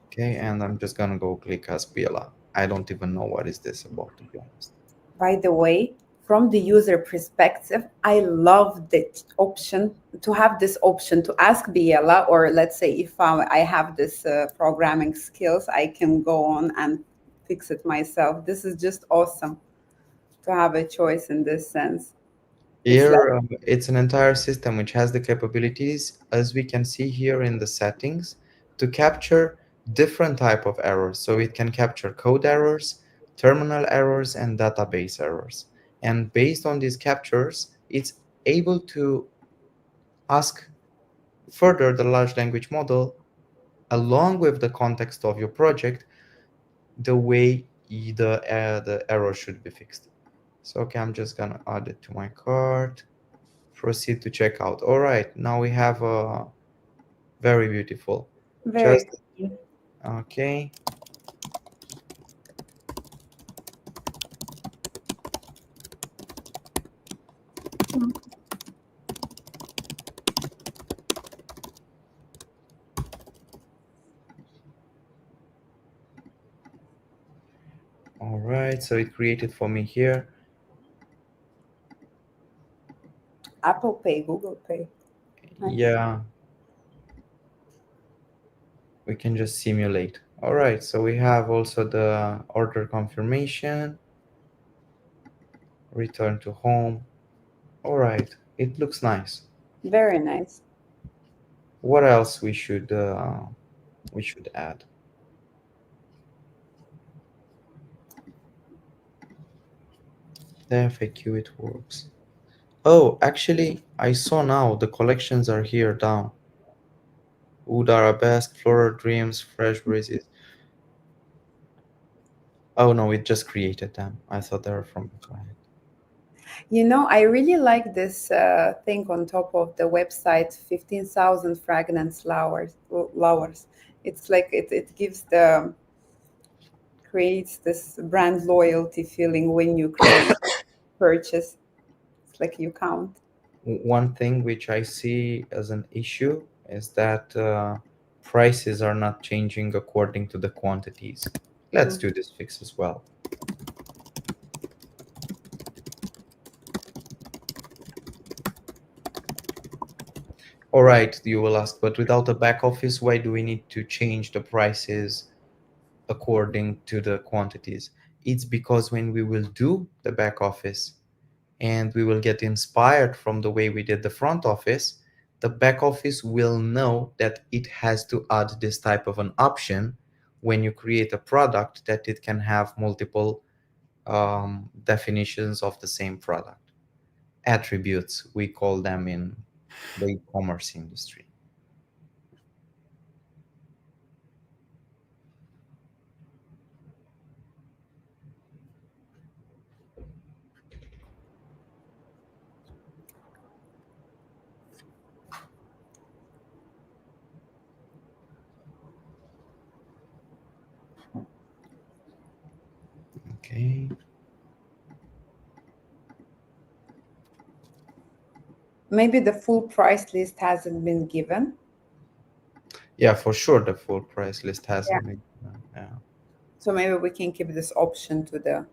Okay, and I'm just gonna go click as biela. I don't even know what is this about, to be honest. By the way, from the user perspective, I love the option to have this option to ask Biela, or let's say if I have this programming skills, I can go on and fix it myself. This is just awesome to have a choice in this sense. It's like, Here, it's an entire system which has the capabilities, as we can see here in the settings, to capture different type of errors. So it can capture code errors, terminal errors, and database errors. And based on these captures, it's able to ask further the large language model, along with the context of your project, the way the error should be fixed. So okay, I'm just gonna add it to my cart. Proceed to checkout. All right, now we have a very beautiful. very Just clean. okay. All right, so it created for me here. Apple Pay, Google Pay. Nice. Yeah, we can just simulate. All right, so we have also the order confirmation, return to home. All right, it looks nice. Very nice. What else we should add? The FAQ, it works. Oh, actually, I saw now the collections are here down. Oud Arabesque, Floral Dreams, Fresh Breezes. Oh no, it just created them. I thought they were from the client. You know, I really like this thing on top of the website, 15,000 fragrance flowers. It's like it gives creates this brand loyalty feeling when you create purchase. It's like you count. One thing which I see as an issue is that prices are not changing according to the quantities. Let's do this fix as well. All right, you will ask, but without a back office, why do we need to change the prices according to the quantities? It's because when we will do the back office and we will get inspired from the way we did the front office, the back office will know that it has to add this type of an option when you create a product, that it can have multiple definitions of the same product. Attributes, we call them in the e-commerce industry. Okay. Maybe the full price list hasn't been given. Yeah, for sure, the full price list hasn't Yeah. been. Yeah. So maybe we can keep this option to the.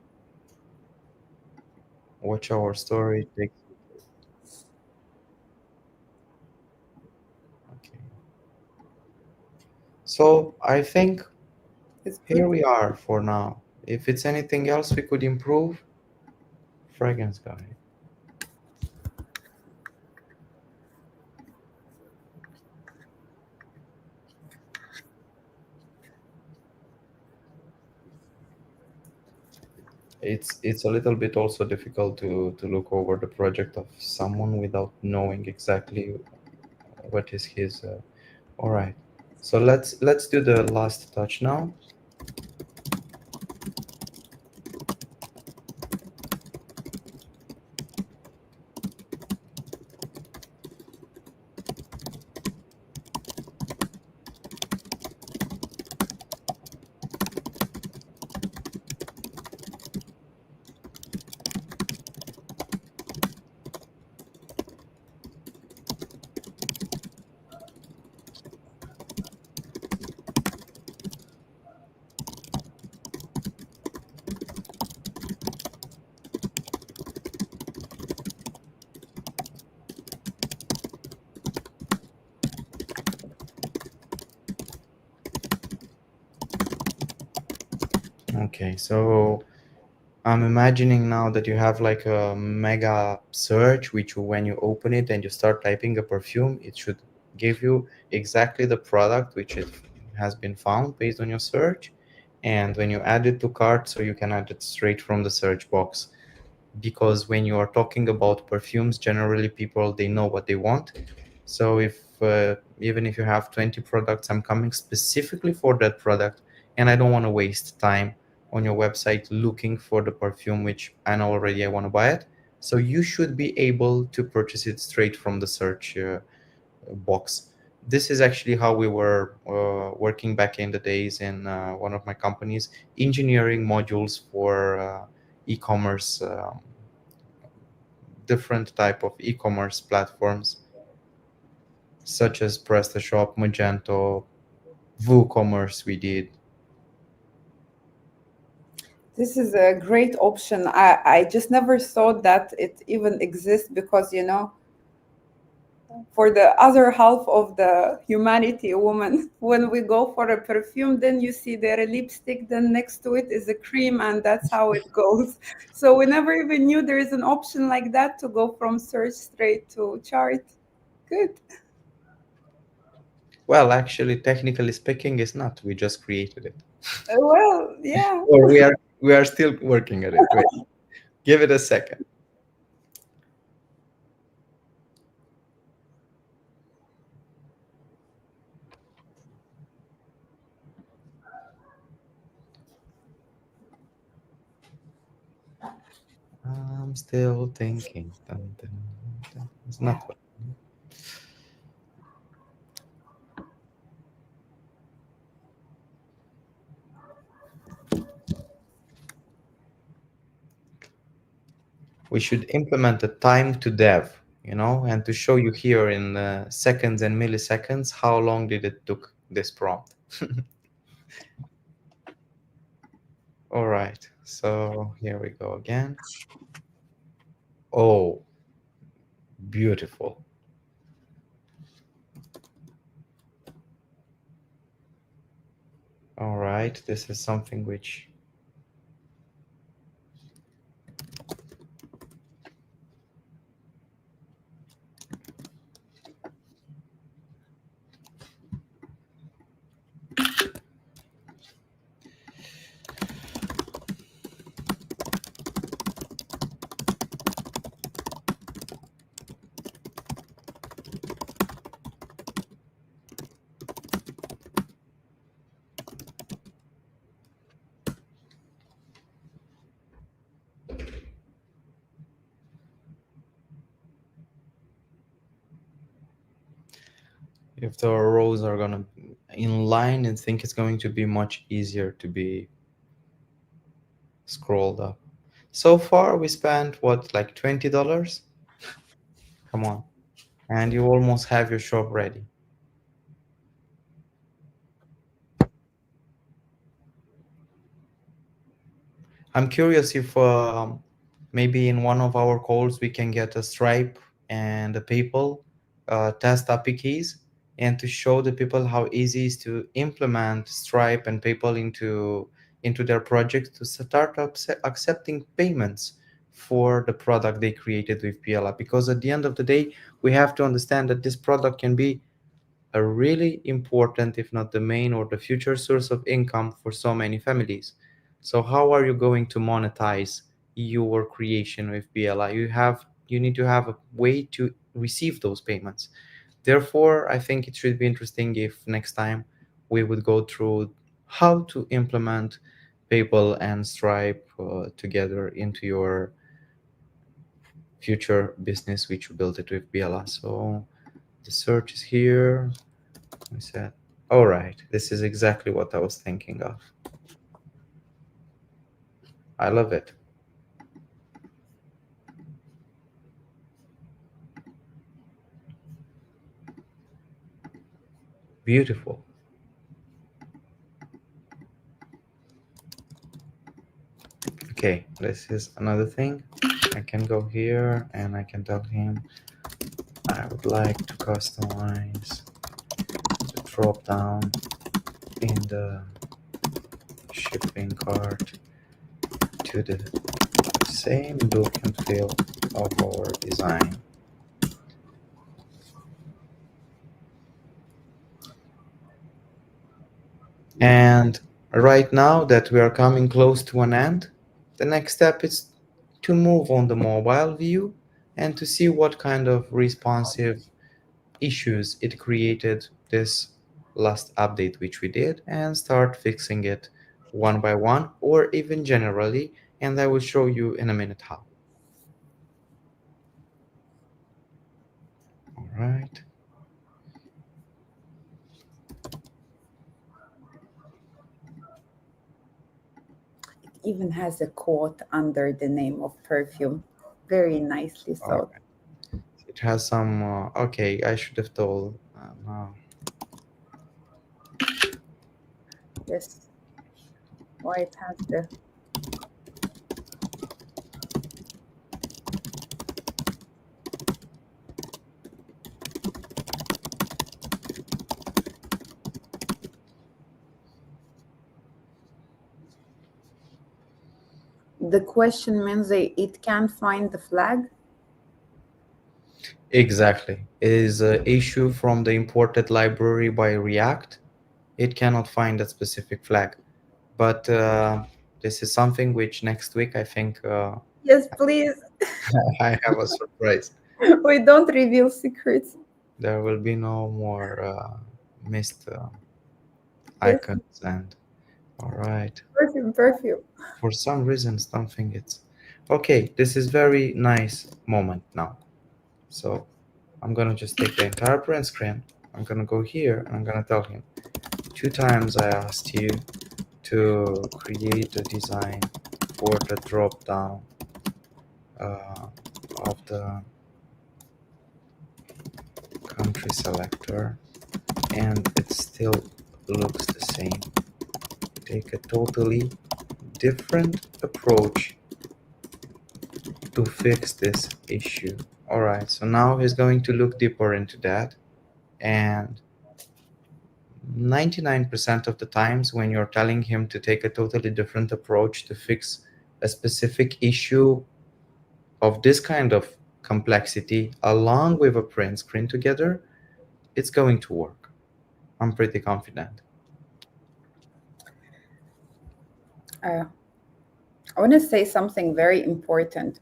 Watch our story. Okay. So I think It's here good. we are for now. If it's anything else we could improve, fragrance guide. It's a little bit also difficult to look over the project of someone without knowing exactly what is his. All right, so let's do the last touch now. Okay, so I'm imagining now that you have like a mega search, which when you open it and you start typing a perfume, it should give you exactly the product which it has been found based on your search. And when you add it to cart, so you can add it straight from the search box. Because when you are talking about perfumes, generally people, they know what they want. So if even if you have 20 products, I'm coming specifically for that product, and I don't want to waste time on your website looking for the perfume which I know already I want to buy it. So you should be able to purchase it straight from the search box. This is actually how we were working back in the days in one of my companies, engineering modules for e-commerce, different type of e-commerce platforms such as PrestaShop, Magento, WooCommerce we did. This is a great option. I just never thought that it even exists because, for the other half of the humanity, woman, when we go for a perfume, then you see there a lipstick, then next to it is a cream, and that's how it goes. So we never even knew there is an option like that to go from search straight to chart. Good. Well, actually, technically speaking, it's not. We just created it, Well, yeah. or we are still working at it. Wait, give it a second. I'm still thinking. Dun, dun, dun. It's not. We should implement a time to dev, and to show you here in seconds and milliseconds how long did it took this prompt. All right, so here we go again. Oh, beautiful. All right, this is something which if the rows are gonna be in line, and think it's going to be much easier to be scrolled up. So far, we spent what, like $20? Come on, and you almost have your shop ready. I'm curious if maybe in one of our calls we can get a Stripe and a PayPal test API keys, and to show the people how easy it is to implement Stripe and PayPal into their projects, to start accepting payments for the product they created with Biela. Because at the end of the day, we have to understand that this product can be a really important, if not the main or the future source of income for so many families. So how are you going to monetize your creation with BLI? You need to have a way to receive those payments. Therefore, I think it should be interesting if next time we would go through how to implement PayPal and Stripe together into your future business, which you built it with BLA. So the search is here. I said, all right, this is exactly what I was thinking of. I love it. Beautiful. Okay, this is another thing. I can go here and I can tell him I would like to customize the drop down in the shipping cart to the same look and feel of our design. And right now that we are coming close to an end, the next step is to move on the mobile view and to see what kind of responsive issues it created this last update which we did, and start fixing it one by one or even generally, and I will show you in a minute how. All right. It even has a quote under the name of perfume. Very nicely All thought. right. It has some okay, I should have told Yes. Why it has the the question means that it can't find the flag. exactly. It is an issue from the imported library by React. It cannot find that specific flag. But this is something which next week I think Yes, please. I have a surprise. We don't reveal secrets. There will be no more missed Yes, icons and all right. perfume, perfume. For some reason, something it's okay. This is very nice moment now. So I'm gonna just take the entire print screen. I'm gonna go here and I'm gonna tell him 2 times I asked you to create a design for the drop down of the country selector, and it still looks the same. Take a totally different approach to fix this issue. All right, so now he's going to look deeper into that, and 99% of the times when you're telling him to take a totally different approach to fix a specific issue of this kind of complexity along with a print screen together, it's going to work. I'm pretty confident. I want to say something very important.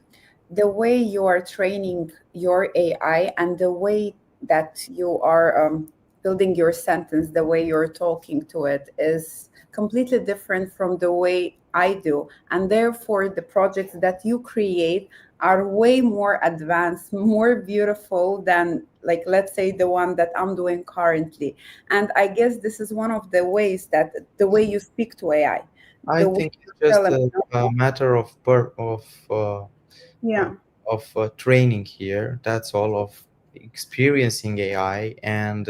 The way you are training your AI and the way that you are building your sentence, the way you're talking to it is completely different from the way I do. And therefore, the projects that you create are way more advanced, more beautiful than, like, let's say, the one that I'm doing currently. And I guess this is one of the ways that the way you speak to AI, I the way think you it's tell just them, a matter of uh, yeah, training here. That's all, of experiencing AI and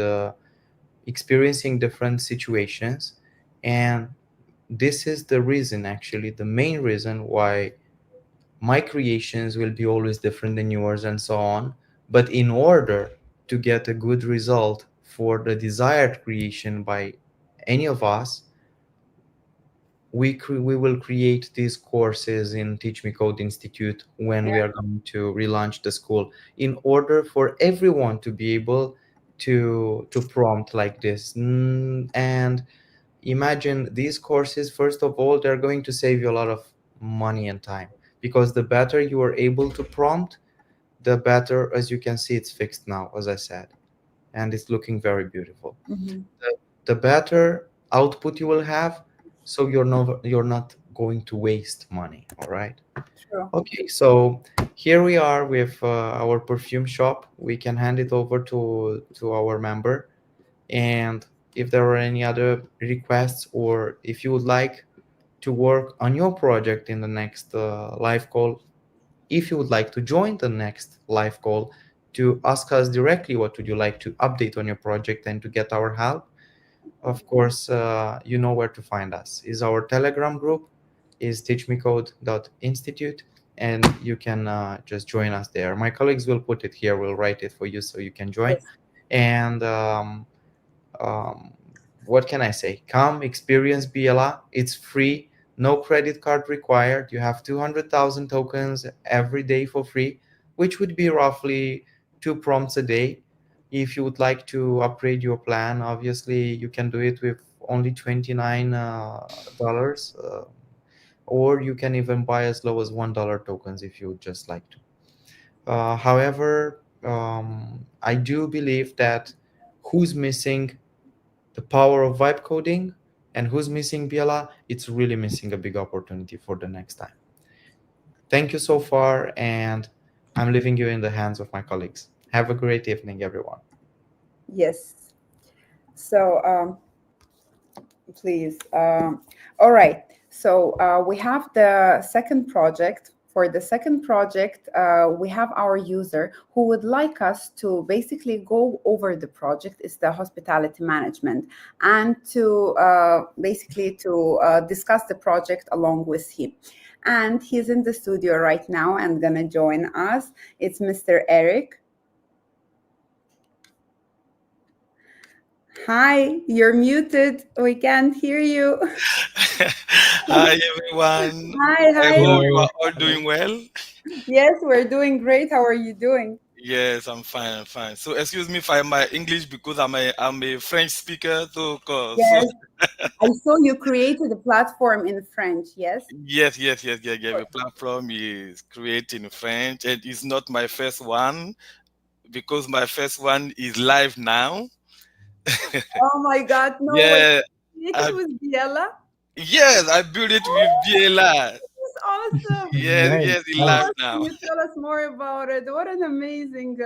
experiencing different situations. And this is the reason, actually, the main reason why my creations will be always different than yours and so on. But in order to get a good result for the desired creation by any of us, we will create these courses in Teach Me Code Institute when we are going to relaunch the school, in order for everyone to be able to prompt like this. And imagine these courses, first of all, they're going to save you a lot of money and time, because the better you are able to prompt, the better. As you can see, it's fixed now, as I said, and it's looking very beautiful. mhm, The better output you will have, so you're not going to waste money. All right. true. Okay, so here we are with our perfume shop. We can hand it over to our member, and if there are any other requests, or if you would like to work on your project in the next live call, if you would like to join the next live call to ask us directly what would you like to update on your project and to get our help, of course, you know where to find us. Is our Telegram group, is teachmecode.institute, and you can just join us there. My colleagues will put it here, will write it for you so you can join. Yes. And um, what can I say? Come experience BLA. It's free, no credit card required. You have 200,000 tokens every day for free, which would be roughly 2 prompts a day. If you would like to upgrade your plan, obviously you can do it with only $29, or you can even buy as low as $1 tokens if you would just like to. However, I do believe that who's missing the power of vibe coding and who's missing Biela, it's really missing a big opportunity for the next time. Thank you so far, and I'm leaving you in the hands of my colleagues. Have a great evening, everyone. Yes. So, please. All right. So we have the second project. For the second project, we have our user who would like us to basically go over the project. It's the hospitality management, and to basically to discuss the project along with him. And he's in the studio right now and gonna join us. It's Mr. Eric. Hi, you're muted. We can't hear you. Hi everyone. Hi, I hi. hope you Hello. are all doing well. Yes, we're doing great. How are you doing? Yes, I'm fine. I'm fine. So excuse me for my English because I'm a French speaker. So Yes, I saw you created a platform in French. Yes. yes. The platform is created in French, and it's not my first one because my first one is live now. Oh my God, no way. Yeah, Created I, with Biela. yes, I built it with Oh, BLA. that's awesome. Nice, Yes, it's Tell live nice. us, can now. you tell us more about it? What an amazing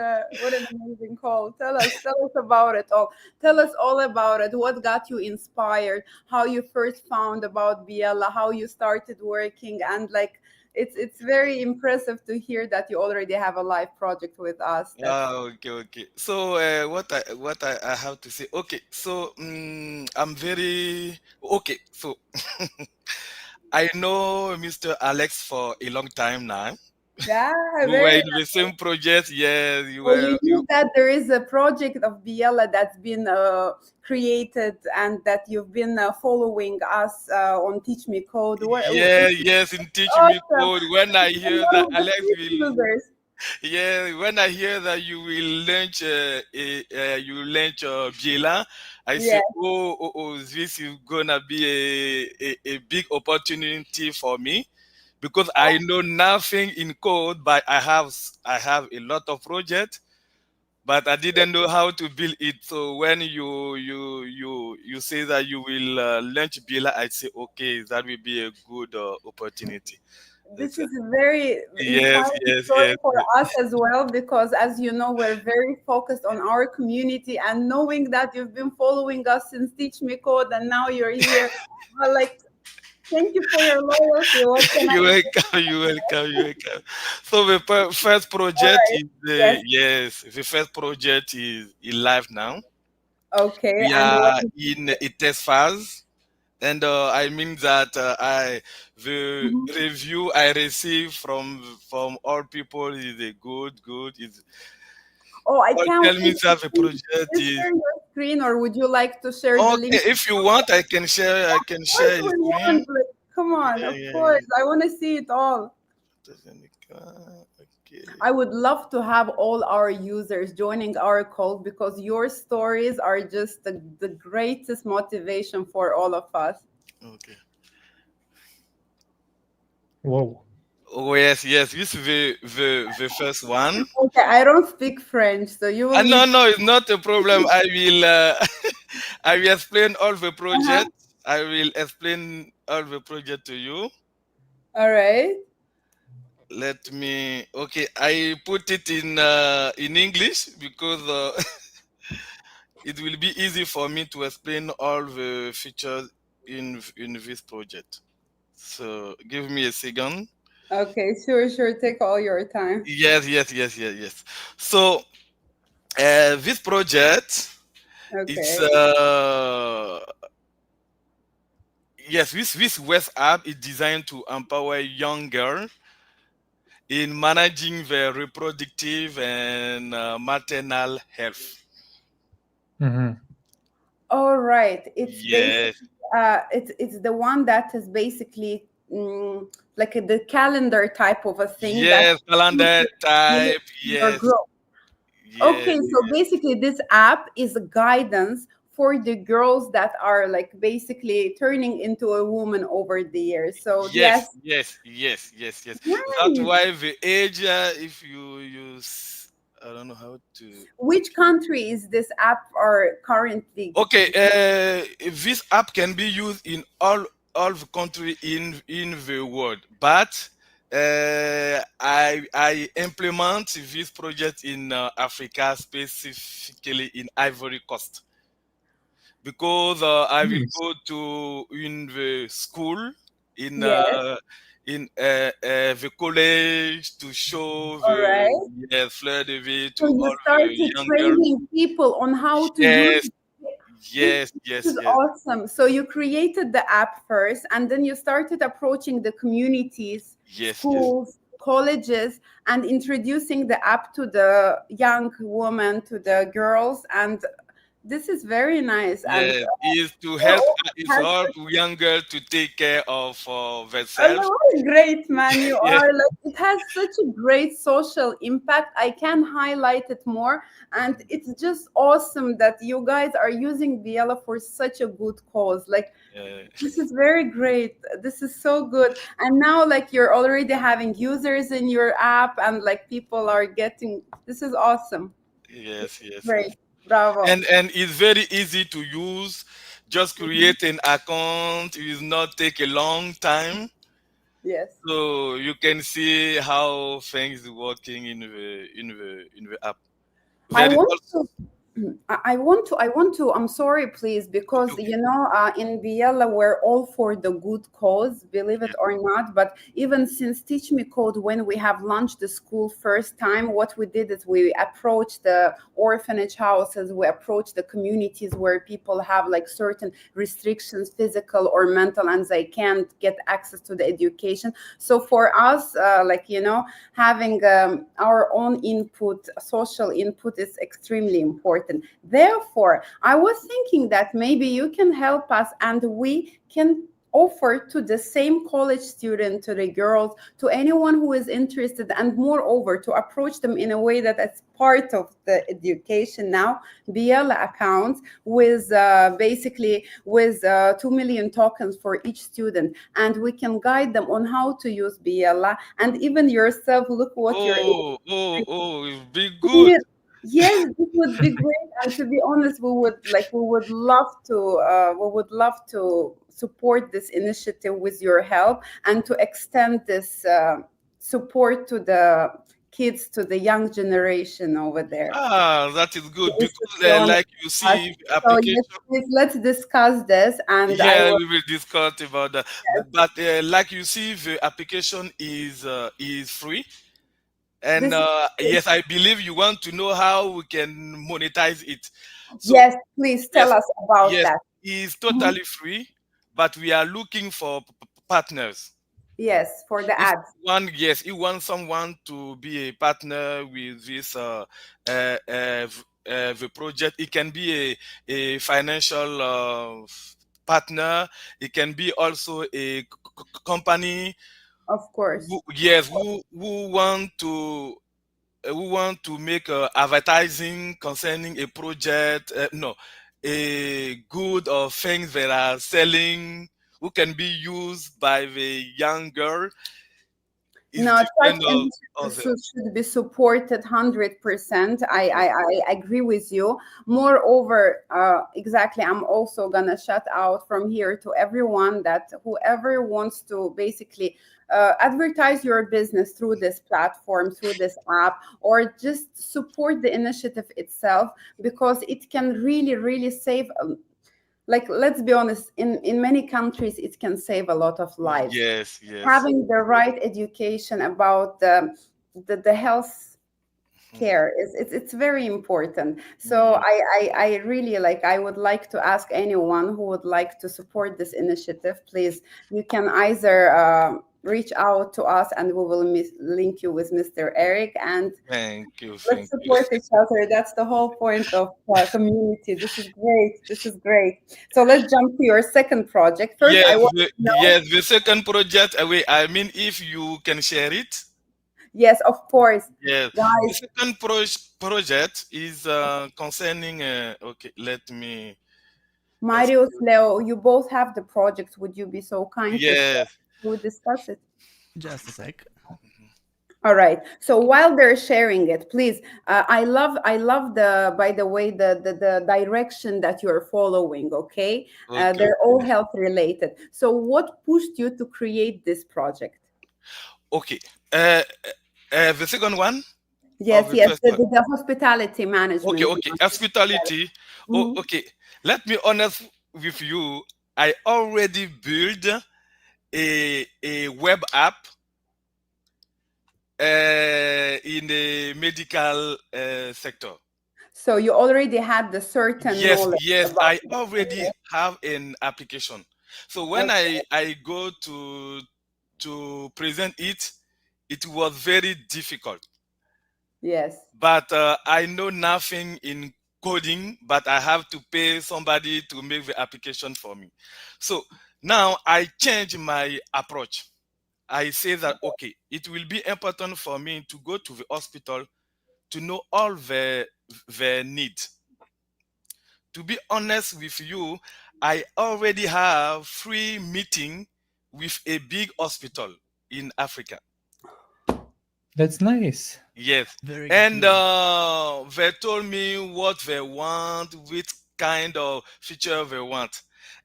call. Tell us about it all. Tell us all about it. What got you inspired? How you first found about Biela? How you started working? And like, it's very impressive to hear that you already have a live project with us. That's Okay. So what I have to say. Okay, so I'm very okay. So I know Mr. Alex for a long time now. yeah, We were very. in the same project. Yes, you So you were. You, knew that there is a project of Biela that's been created and that you've been following us on Teach Me Code. yeah, yes, in Teach Me Awesome. Code. When I I'm hear that one of the Alex first will, users. yeah, when I hear that you will launch you will launch Biela, I say, Yeah. this is gonna be a big opportunity for me because I know nothing in code, but I have a lot of projects. but I didn't know how to build it. So when you say that you will launch biela, I say okay, that will be a good opportunity. This That's, is a very yes, inspiring yes, story yes, for us as well, because as you know, we're very focused on our community, and knowing that you've been following us since Teach Me Code and now you're here, like, thank you for your loyalty. What can I you say? welcome, you welcome, you welcome. So the first All project right. is Yes. yes, the first project is in live now. Okay. We And what are is in a test phase, and I mean that I the Mhm. review I receive from all people is a good is Oh, I all can't tell me wait. that the Can project you is share your screen, or would you like to share the okay. link? If you want, I can Of course share a we screen. want. Like, come on, Yeah, of yeah, course. yeah. I want to see it all. Okay. I would love to have all our users joining our call, because your stories are just the greatest motivation for all of us. Okay. Whoa. Oh yes, yes. This is the first one. Okay, I don't speak French, so you will No, need. no, it's not a problem. I will I will explain all the Uh-huh. project. I will explain all the project to you. All right. Let me. Okay, I put it in English because it will be easy for me to explain all the features in this project. So give me a second. Okay, sure, sure. Take all your time. Yes, yes, yes, yes, yes. So this project, it's Okay. yes, this West app is designed to empower young girls in managing their reproductive and maternal health. Mm-hmm. All right. It's basically Yes, it's the one that is basically like the calendar type of a thing that yes, calendar you type. your Yes, growth. yes, Okay, so basically this app is a guidance for the girls that are like basically turning into a woman over the years. So yes, yes, yes, yes, yes, yes. That's nice. why the age, if you use, I don't know how to. Which country is this app are currently? Okay, this app can be used in all the country in the world, but I implement this project in Africa, specifically in Ivory Coast, because I will Nice. go to in the school in Yes. uh, the college to show All the right. fleur de vie So to you all the started young girls. training people on how to use Yes, this. yes, This yes, is yes. awesome. So you created the app first, and then you started approaching the communities, Yes, yes, schools, colleges, and introducing the app to the young women, to the girls. And this is very nice. And yes. Is to your help office is has help young girls to take care of oh, themselves. what a great man you Yes, are. Like, it has such a great social impact. I can highlight it more. And it's just awesome that you guys are using Biela for such a good cause. Like, uh, this is very great. This is so good. And now, like, you're already having users in your app, and like people are getting this is awesome. yes, yes, yes. Great. Bravo. And it's very easy to use. Just create an account. It will not take a long time. Yes. So you can see how things working in the app. I Very want also to I want to I'm sorry please, okay, because okay. in Biella we're all for the good cause, believe it Yeah, or not. But even since Teach Me Code, when we have launched the school first time, what we did is we approached the orphanage houses, we approached the communities where people have like certain restrictions, physical or mental, and they can't get access to the education. So for us, having our own input, social input, is extremely important. Therefore, I was thinking that maybe you can help us, and we can offer to the same college student, to the girls, to anyone who is interested, and moreover to approach them in a way that it's part of the education now, biela accounts with basically with 2 million tokens for each student, and we can guide them on how to use biela. And even yourself, look what you're able oh, oh, to oh, it'll be do. good. Yes, it would be great. And to be honest, we would love to support this initiative with your help and to extend this support to the kids, to the young generation over there. Ah, that is good This should because, be on like you us. see, So application. yes, please, let's discuss this, and I Yeah, will. we will discuss about that. But like you see, the application is free, and This is yes, I believe you want to know how we can monetize it. So yes, please tell yes, us about yes, that. it's Mhm. totally free, but we are looking for partners. Yes, for the If ads, yes, you want someone to be a partner with this the project. It can be a financial partner. It can be also a company of course. yes who want to make advertising concerning a project, no, a good or things that are selling, who can be used by the young girl. Is No, such depend on initiatives the should be supported 100%. I agree with you. Moreover, exactly, I'm also gonna shout out from here to everyone that whoever wants to basically advertise your business through this platform, through this app, or just support the initiative itself, because it can really, really save. Like, let's be honest, in many countries, it can save a lot of lives. yes, yes. Having the right education about the health Mhm. care is it's very important. So Yeah. I really like, I would like to ask anyone who would like to support this initiative, please, you can either reach out to us and we will link you with Mr. Eric, and Thank you, let's thank you. support each other. That's the whole point of community. This is great, this is great. So let's jump to your second project. First, I want to know. Yes, the second project. Wait, I mean, if you can share it. Yes, of course, Yes, the guys. second project is concerning. Okay, let me. Marius, Leo, you both have the project. Would you be so kind to share? Yes. We'll discuss it. Just a sec. All right. So while they're sharing it, please, I love the, by the way, the direction that you're following. Okay, Okay. they're all health related. So what pushed you to create this project? Okay. Uh, the second one or Yes, the yes, first one? the hospitality Okay, management okay. one. Hospitality. Oh, Mhm. okay. Let me honest with you. I already built a web app in the medical sector. So you already had the certain Yes, knowledge yes, about I already have an application. So when it. I go to present it, it was very difficult. Yes. But I know nothing in coding, but I have to pay somebody to make the application for me. So now I change my approach. I say that okay, it will be important for me to go to the hospital to know all the needs. To be honest with you, I already have free meeting with a big hospital in Africa. That's nice. Yes. Very And good. they told me what they want, which kind of feature they want.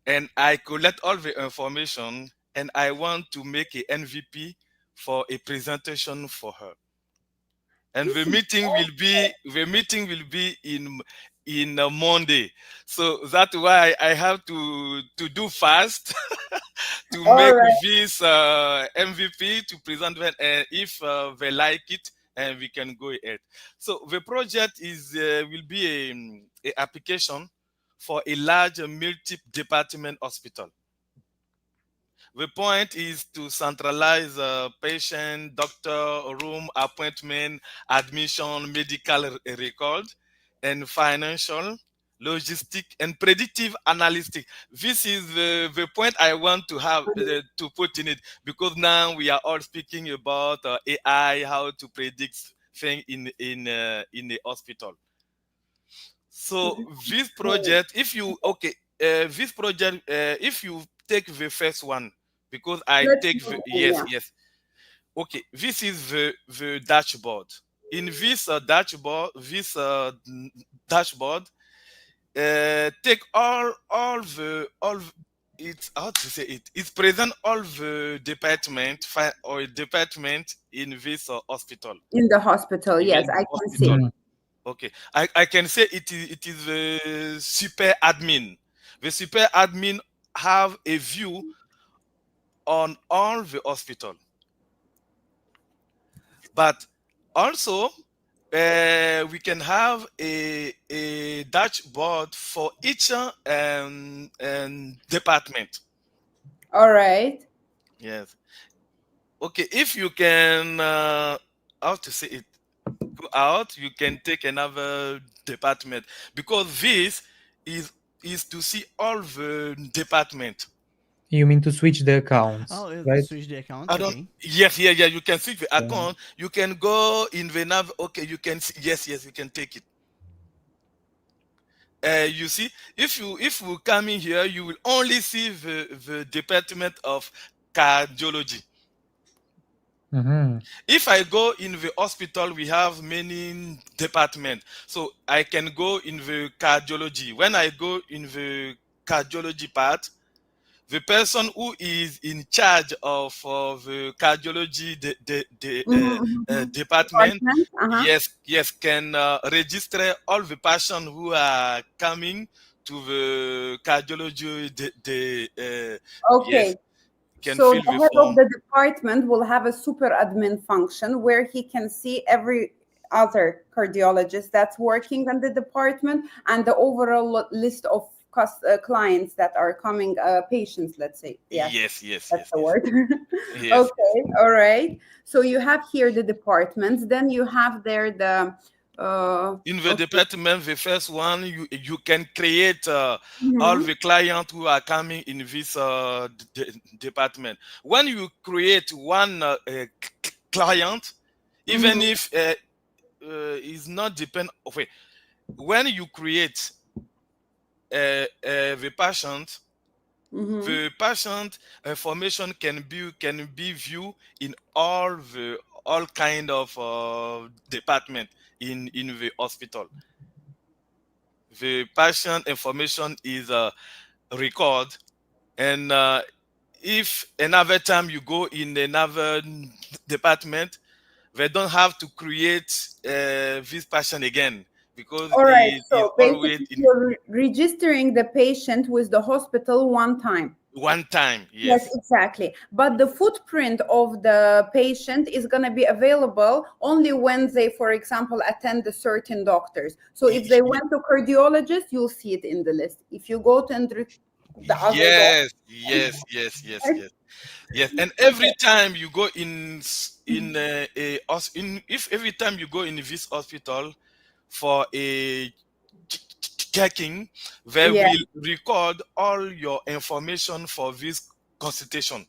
And I collect all the information and I want to make a MVP for a presentation for her. And This is the meeting will be in Monday. So that's why I have to do fast to all make right. this MVP to present them, and if they like it, and we can go ahead. So the project is will be a application for a large multi-department hospital. The point is to centralize patient, doctor, room, appointment, admission, medical record, and financial, logistic, and predictive analytics. This is the point I want to have to put in it, because now we are all speaking about AI, how to predict things in the hospital. So this project, if you okay, this project, if you take the first one, because I Let's take move on, yes, yeah. yes. Okay, this is the dashboard. in this dashboard, take it's how to say it. It's present all the department in this hospital. In the hospital, Yes, yes, I can see. hospital. Okay, I can say it is the super admin. The super admin have a view on all the hospital, but also we can have a dashboard for each department. All right. Yes. Okay. If you can, how to say it, go out, you can take another department because this is is to see all the department. You mean to switch the accounts, Oh, to right? switch the accounts. I don't. Okay. Yes, yeah, yeah. You can see the Yeah. account. You can go in the nav. Okay, you can see. Yes, yes. You can take it. You see, if you come in here, you will only see the department of cardiology. Mm-hmm. If I go in the hospital, we have many departments. So I can go in the cardiology. When I go in the cardiology part, the person who is in charge of the cardiology Mm-hmm. department, Department. Uh-huh. yes, can register all the patients who are coming to the cardiology. Yes, Okay. can So fill the the head of form. the department will have a super admin function where he can see every other cardiologist that's working in the department and the overall list of clients that are coming, patients, let's say. Yes, Yes, yes, that's yes, the yes, word. yes. Okay, all right. So you have here the departments, then you have there the In the okay. department, the first one, you can create all Mhm, the clients who are coming in this department. When you create one client, even mhm, if it's not depend. Okay, when you create mhm. the patient information can be viewed in all kind of department in the hospital. The patient information is record, and if another time you go in another department, they don't have to create this patient again because All right. it is So always basically, in you're registering the patient with the hospital one time. one time. Yes, Yes, exactly. But the footprint of the patient is going to be available only when they, for example, attend the certain doctors. So if they went to cardiologist, you'll see it in the list. If you go to the other doctor. yes, yes, yes, yes, yes. Yes, and every time you go in if every time you go in this hospital for a checking, they Yeah. will record all your information for this consultation.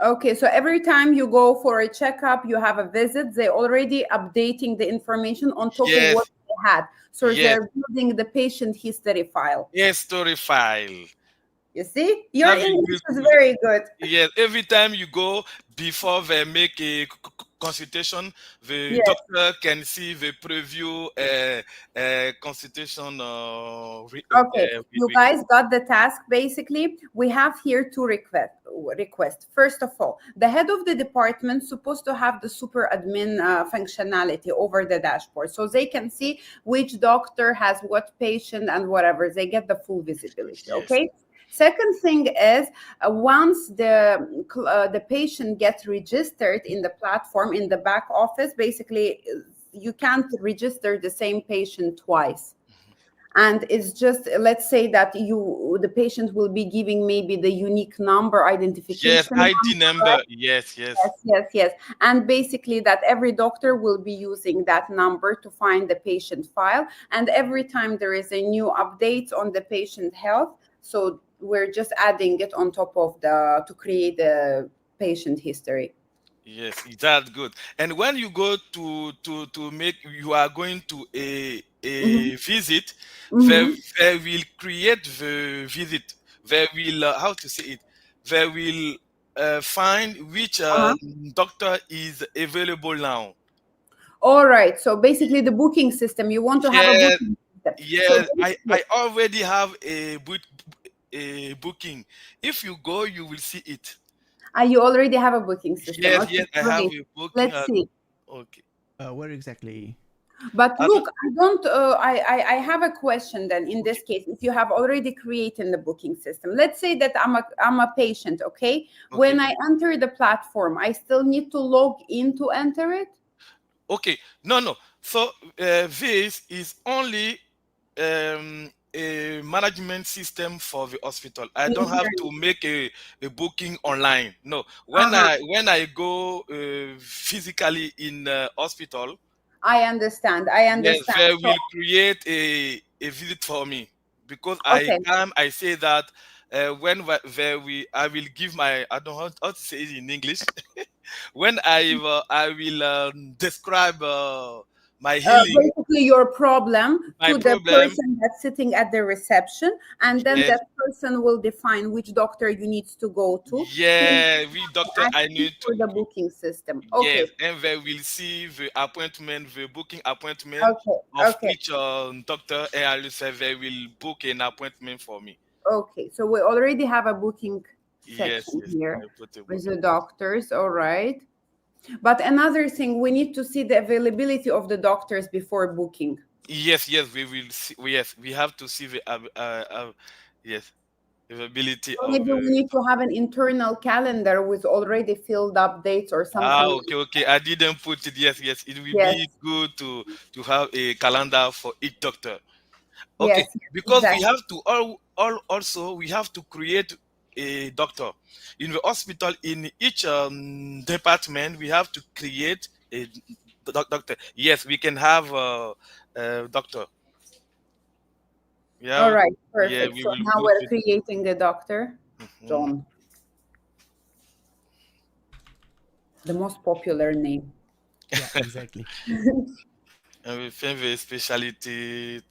Okay. So every time you go for a checkup, you have a visit, they already updating the information on top of what Yes, they had. So yes, they're building the patient history file. yes, story file. You see, your That English is very good. yes, every time you go before they make a consultation, the Yes. doctor can see the preview consultation Okay, you record. guys got the task. Basically, we have here two requests. First of all, the head of the department supposed to have the super admin functionality over the dashboard, so they can see which doctor has what patient and whatever. They get the full visibility. Yes. Okay. Second thing is, once the patient gets registered in the platform in the back office, basically you can't register the same patient twice. And it's just, let's say that the patient will be giving maybe the unique number Yes, identification ID number, number. right? Yes, Yes, yes. yes, yes. And basically that every doctor will be using that number to find the patient file, and every time there is a new update on the patient health, so we're just adding it on top of the to create the patient history. Yes, that's good. And when you go to make, you are going to Mm-hmm. a visit, they, Mm-hmm. they will create the visit. They will how to say it. They will find which Uh-huh. doctor is available now. All right. So basically, the booking system. You want to have a Yeah, booking system. So yes. I basically, already have a booking. If you go, you will see it. you already have a booking system. Yes, Okay, yes. I have great. a booking. Let's see. Okay. Where exactly? But I, look, I don't. I have a question. Then, in okay. this case, if you have already created the booking system, let's say that I'm a patient. Okay, when Okay. I enter the platform, I still need to log in to enter it. Okay. No, no. So this is only a management system for the hospital. I don't have Intern. to make a booking online. No. Uh huh. When I go physically in hospital, I understand. I yes, understand. they So will create a visit for me because okay. I say that they will I will give my I don't know how to say it in English. When I will describe my healing, Basically your problem my to the problem. person that's sitting at the reception, and then Yes, that person will define which doctor you need to go to. yeah, we doctor I Asking need to for the go. booking system. Yes, Okay, and they will see the booking appointment okay, of okay, each doctor, and I will say they will book an appointment for me. okay. So we already have a booking Yes, section yes, I here put a with booking. the doctors. All right. But another thing, we need to see the availability of the doctors before booking. Yes, yes, we will see. Yes, we have to see the yes availability So of maybe we need to have an internal calendar with already filled up dates or something. okay, okay. I didn't put it. Yes, yes. It will Yes, be good to have a calendar for each doctor. Okay, yes, yes, because we exactly. have to all also we have to create a doctor in the hospital. In each department we have to create a doctor. Yes, we can have a doctor. All Yeah, right, yeah, perfect. we So will now put we're it. creating the doctor, Mhm. John, the most popular name. Yeah, exactly. And we find the specialty.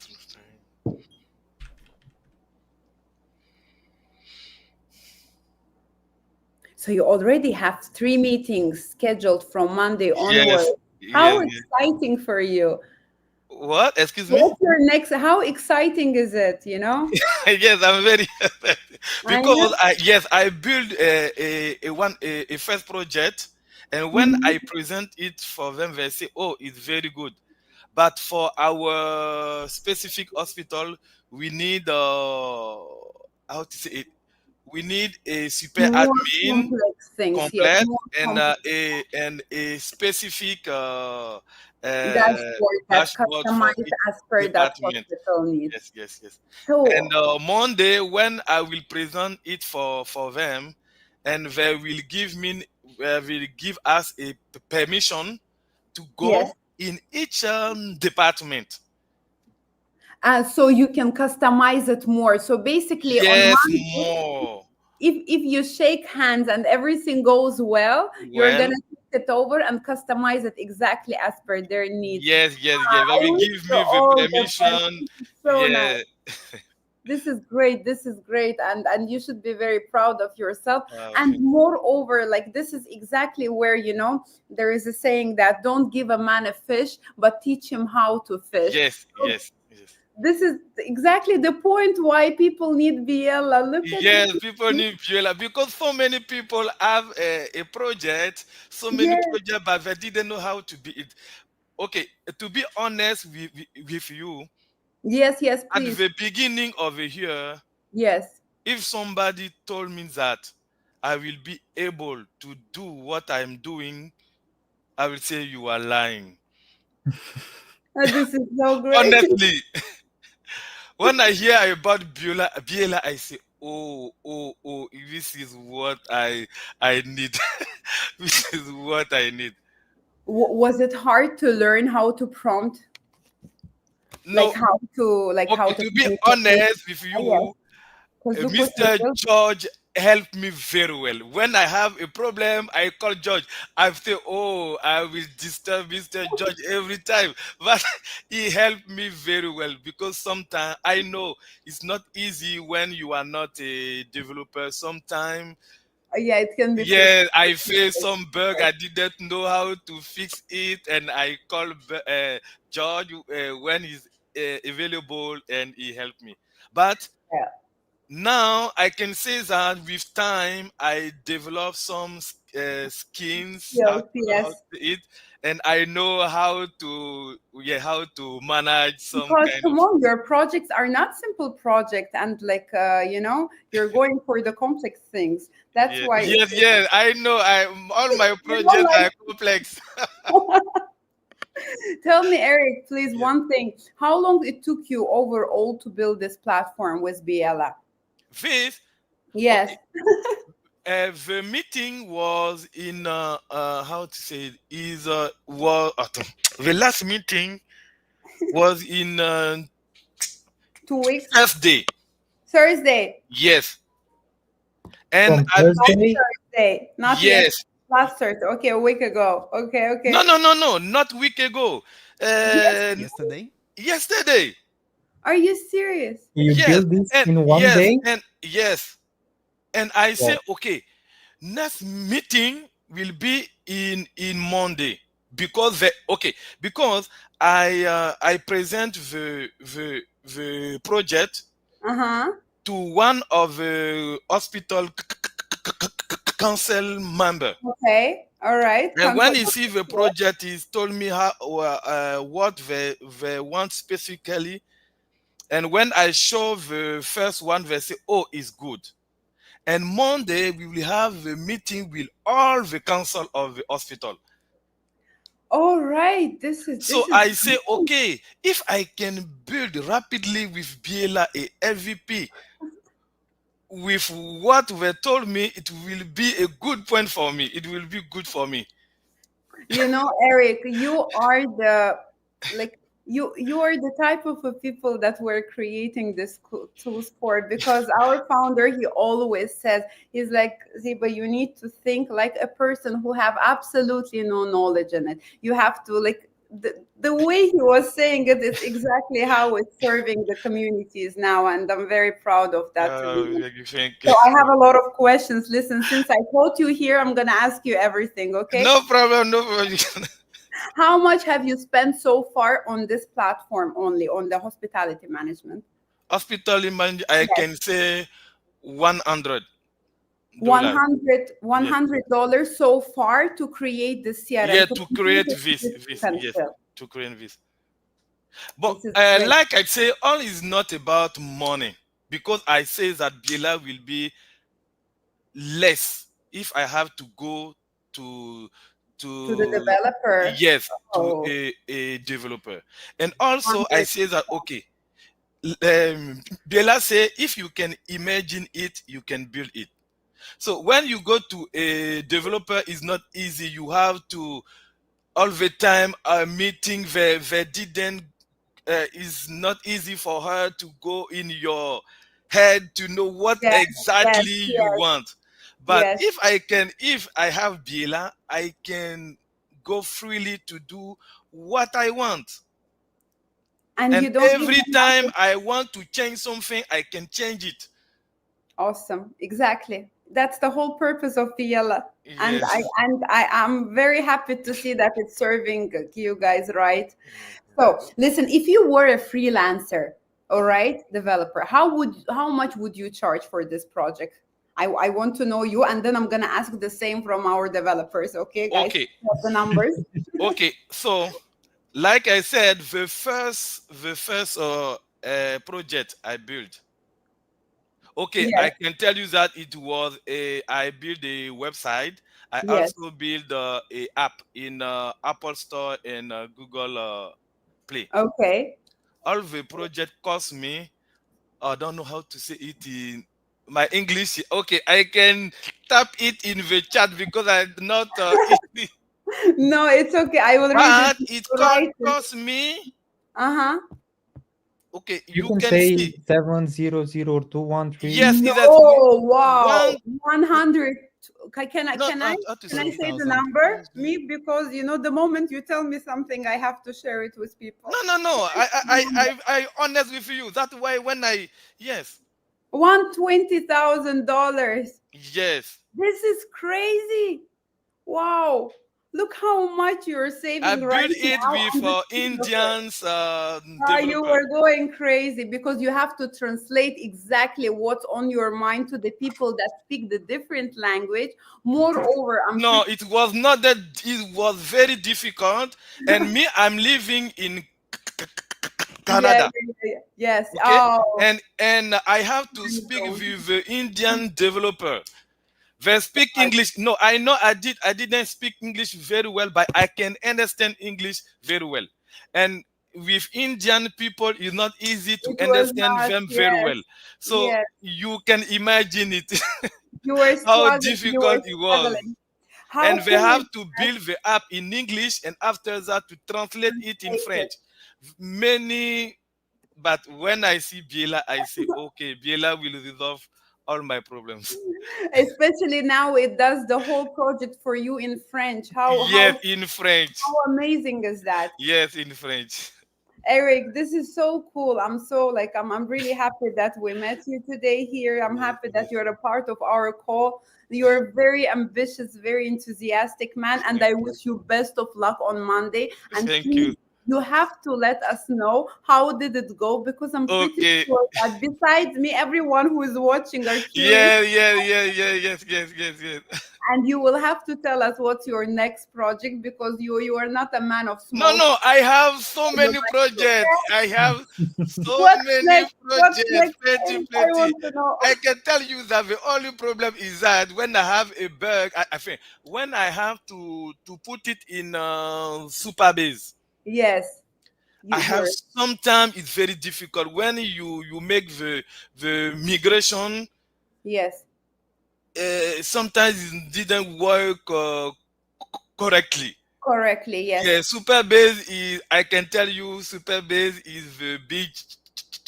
So you already have 3 meetings scheduled from Monday onward. Yes, How yes, yes. exciting for you. What? Excuse me? What's your next? How exciting is it? Yes, I'm very I know. because I build a first project, and when Mhm. I present it for them, they say, "Oh, it's very good." But for our specific hospital, we need how to say it? We need a super More admin complex things, yes, complex more and complex a specific dashboard that's dashboard for customized each as per that department. hospital needs. Yes, yes, yes. And So, Monday, when I will present it for them, and they will give us a permission to yes, go in each department. so you can customize it more. So basically, on Yes, Monday, more. if you shake hands and everything goes well, you're Well, gonna take it over and customize it exactly as per their needs. yes, yes, yes. They I will wish give you me the all the best. permission. This is so nice. Yeah. This is great. This is great, and you should be very proud of yourself. And Okay. moreover, like this is exactly where there is a saying that don't give a man a fish, but teach him how to fish. Yes, So yes, yes. this is exactly the point why people need Biela. Look at Yes, people this. need Viola because so many people have a project, so many Yes, projects, but they didn't know how to be it. Okay, to be honest with you, yes, yes, at please. the beginning of the year, Yes. if somebody told me that I will be able to do what I'm doing, I will say you are lying. This is so great. Honestly, when I hear about Biela, I say, oh, oh, oh, this is what I need. This is what I need. Was it hard to learn how to prompt, like No, how okay, to to be communicate with? honest with Yes, you, because look what you Mr. built. George helped me very well. When I have a problem, I call George. I say, oh, I will disturb Mr. George every time. But he helped me very well because sometimes I know it's not easy when you are not a developer. Sometimes Yeah, it can be Yeah, I frustrating. faced some bug. I didn't know how to fix it, and I called George when he's available, and he helped me. But Yeah. now I can say that with time, I developed some skills, Yes, how yes. to it, and I know how to, yeah, how to manage some Because kind come of, on, your projects are not simple projects, and like you're going for the complex things. That's yeah, why yes, yes. I know. All my you know, projects like are complex. tell me, Eric, please, Yeah. one thing. How long it took you overall to build this platform with Biela? This, Yes. okay. The meeting was in how to say it is was the last meeting was in 2 weeks. Thursday. Thursday. Yes, and From at the Thursday, Thursday. Not yes. yes, Last Thursday. Okay, a week ago. Okay, no, okay. no, no, no, not week ago. Yes. Uh, Yesterday? Yesterday. Are you serious? you Yes, build this and in one yes, day? and yes, and I say Wow. okay. Next meeting will be in Monday because because I present the project Uh-huh. to one of the hospital council member, Okay. All right. and when he Cancel. see the project, he's told me how what they want specifically, and when I show the first one, they say, oh, it's good. And Monday, we will have a meeting with all the council of the hospital. All right. This is So this is I say, okay, if I can build rapidly with Biela a MVP, with what they told me, it will be a good point for me. It will be good for me. Eric, you are the like you are the type of a people that were creating this tools for, because our founder, he always says, he's like, Ziba, you need to think like a person who have absolutely no knowledge in it. You have to like the way he was saying it is exactly how it's serving the communities now, and I'm very proud of that, to be honest. You think? So I have a lot of questions. Listen, since I brought you here, I'm gonna ask you everything, okay? No problem, no problem. How much have you spent so far on this platform, only on the hospitality management? Hospital in I Yes. can say $100. 100 Yes. $100 so far to create this CRM, Yeah, to to complete create it to this this, yes, potential. to create this. But This is great. like I say, all is not about money, because I say that Biela will be less if I have to go to To the to developer. yes, to Oh, a developer. And also I 100. say that okay, Biela say if you can imagine it, you can build it. So when you go to a developer, it's not easy. You have to all the time meeting they didn't is not easy for her to go in your head to know what Yes, yes, exactly you yes, want. But yes. if I have Biela, I can go freely to do what I want. And And you don't even every have time to. I want to change something, I can change it. Awesome. Exactly. That's the whole purpose of Fiella. And I Yes. and I am very happy to see that it's serving you guys, right? So listen, if you were a freelancer, all right, developer, how much would you charge for this project? I want to know you, and then I'm gonna ask the same from our developers. Okay, guys, Okay. what the numbers? Okay. So, like I said, the first project I built. Okay, I Yes, can tell you that it was I built a website. I yes. also built a app in Apple Store and Google Play. Okay. All the project cost me. I don't know how to say it in my English. Okay, I can tap it in the chat because I'm not easy. No, it's okay. I will read it But it right. cost me. Uh-huh. Okay, You you can can say see. 700 213. Yes, No, is that wow. one? 100. Can I No, can I how to can say I it? say the 20,000. number? Me, because the moment you tell me something, I have to share it with people. No, no, no. I honest with you. That's why when I yes. $120,000. Yes. This is crazy. Wow. Look how much you're I saving built right it now with on the developer. Indians You developer. were going crazy because you have to translate exactly what's on your mind to the people that speak the different language. Moreover, I'm No, pretty it was not that. It was very difficult. And me, I'm living in yeah, Canada. yeah, yeah, yes. Okay, Oh, and I have to I speak know. with the Indian developer. They speak Right. English. No, I know I didn't speak English very well, but I can understand English very well. And with Indian people, it's not easy to It was understand not, them very yes, well. So yes. you can imagine it You were how struggling. You were difficult it was. struggling. How And they cool is have to that? build the app in English and after that to translate it in French. Many, but when I see Biela, I say, okay, Biela will resolve all my problems. Especially now it does the whole project for you in French. Yes, in French. How amazing is that? Yes, in French. Eric, this is so cool. I'm so like I'm really happy that we met you today here. I'm Yes, happy that yes. you're a part of our call. You're a very ambitious, very enthusiastic man, and Thank I you. wish you best of luck on Monday. And Thank you. please, you have to let us know how did it go because I'm pretty Okay. sure that besides me, everyone who is watching are curious, Yes, yes. and you will have to tell us what's your next project because you are not a man of No, small. no, I have so You many like to. projects. I have so What's many next? What's projects. next, Plenty, Eric? I plenty. want to know. I can tell you that the only problem is that when I have a bug, I think when I have to put it in Superbase, Yes, I have you're sometimes it's very difficult when you make the migration. yes, Sometimes it didn't work correctly. correctly. Yeah, Yes, Superbase is. I can tell you, Superbase is the big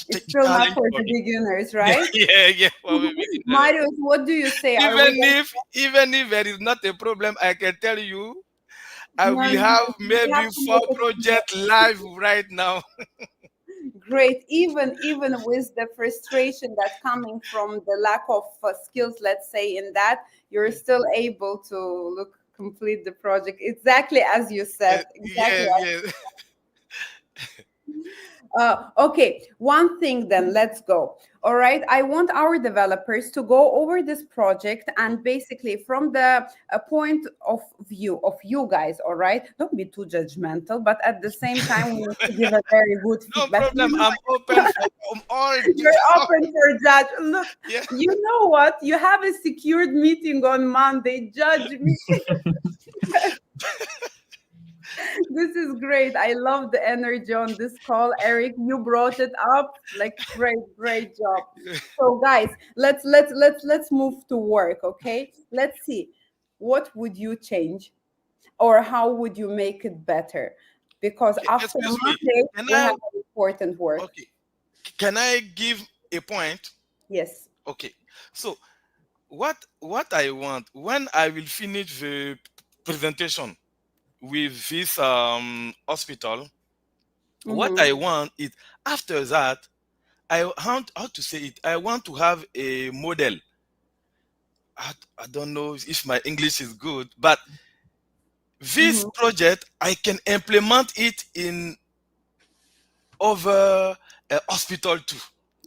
it's still not challenge for for the me. beginners, Yeah, right? yeah, for me beginner. Marius, what do you say? Are we? Even if there is not a problem, I can tell you, I No, will no, have no. We maybe have to four make it projects live right now. great. Even with the frustration that's coming from the lack of skills, let's say in that, you're still able to look complete the project exactly as you said. Exactly. Yes. Okay, one thing then, let's go. All right, I want our developers to go over this project and basically from the point of view of you guys, all right? Don't be too judgmental, but at the same time, we need to give a very good No feedback. problem. I'm open for all. You're open for judge. Look, Yeah. you know what? You have a secured meeting on Monday. Judge me. This is great. I love the energy on this call. Eric, you brought it up. Like great job. So guys, let's move to work, okay? Let's see. What would you change or how would you make it better? Because Okay, after excuse me. Monday, Can we I? have important work. Okay. Can I give a point? Yes. Okay. So what I want when I will finish the presentation with this hospital, what Mm-hmm. I want is after that I want how to say it. I want to have a model. I don't know if my English is good, but this Mm-hmm. project I can implement it in other hospital too.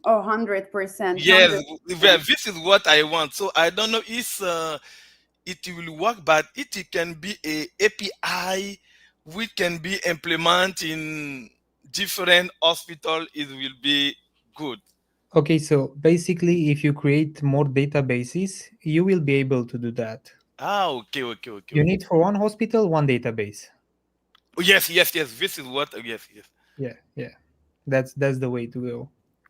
Oh, 100%. Yes, 100%. well, this is what I want. So I don't know if it will work, but it can be a API which can be implemented in different hospital. It will be good. Okay, so basically, if you create more databases, you will be able to do that. Ah, okay. You need for one hospital, one database. Oh, yes. This is what. Yes. Yeah. That's the way to go.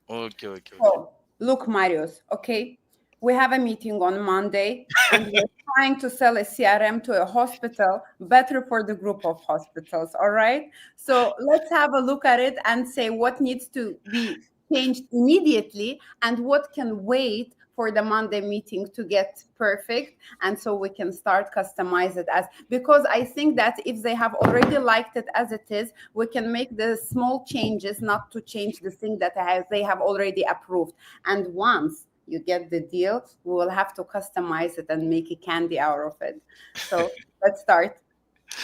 Okay. So, look, Marius, okay? We have a meeting on Monday and we're trying to sell a CRM to a hospital, better for the group of hospitals, all right? So, let's have a look at it and say what needs to be changed immediately and what can wait for the Monday meeting to get perfect. And so we can start customize it as, because I think that if they have already liked it as it is, we can make the small changes, not to change the thing that they have already approved. And once You get the deal. We will have to customize it and make a candy out of it. So let's start.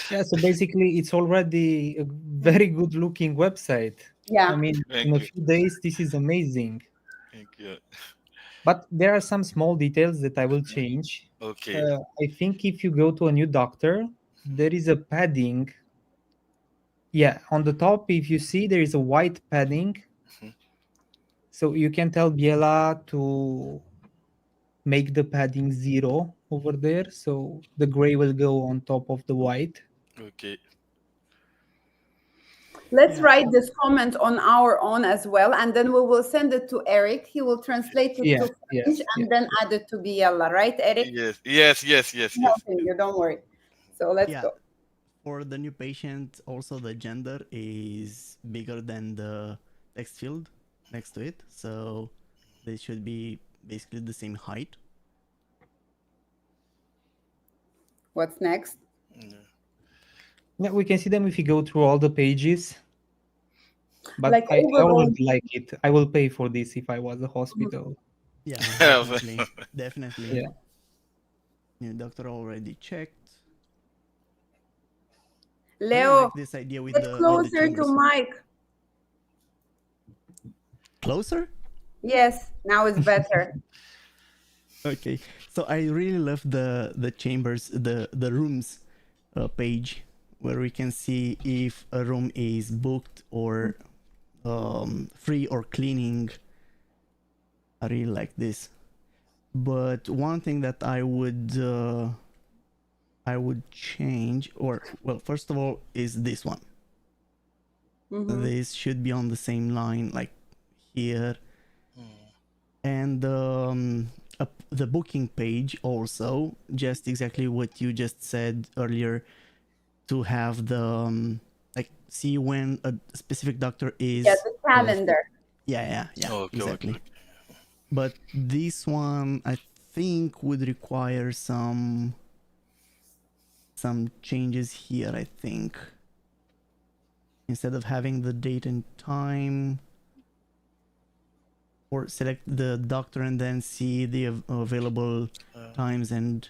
Yeah, so basically it's already a very good looking website. I Yeah. mean, Thank in a you. few days, this is amazing. Thank you. But there are some small details that I will change. Okay. I think if you go to a new doctor, there is a padding. Yeah, on the top, if you see, there is a white padding. Mhm. So you can tell Biela to make the padding 0 over there. So the gray will go on top of the white. Okay. Let's Yeah. write this comment on our own as well, and then we will send it to Eric. He will translate it Yeah, to French yes, and yes. then add it to Biella, right, Eric? Yes. Yes. Yes. Yes. I'm Yes. helping you, don't worry. So let's Yeah. go. For the new patient, also the gender is bigger than the text field next to it. So they should be basically the same height. What's next? Yeah. Yeah, we can see them if you go through all the pages. But Like I overall. always like it. I will pay for this if I was a Mhm. hospital. Yeah, definitely. Definitely. Yeah. New doctor already checked. I really Leo, like this idea with get the closer to chambers. Mike. Closer? Yes, now it's better. Okay. So I really love the chambers, the rooms page where we can see if a room is booked or free or cleaning. I really like this. But one thing that I would change, or well, first of all, is this one. Mhm. This should be on the same line, like here, and the booking page also, just exactly what you just said earlier, to have the like see when a specific doctor is. Yeah, the calendar. Yeah, Okay. exactly. Okay. But this one, I think, would require some changes here. I think instead of having the date and time, or select the doctor and then see the available times and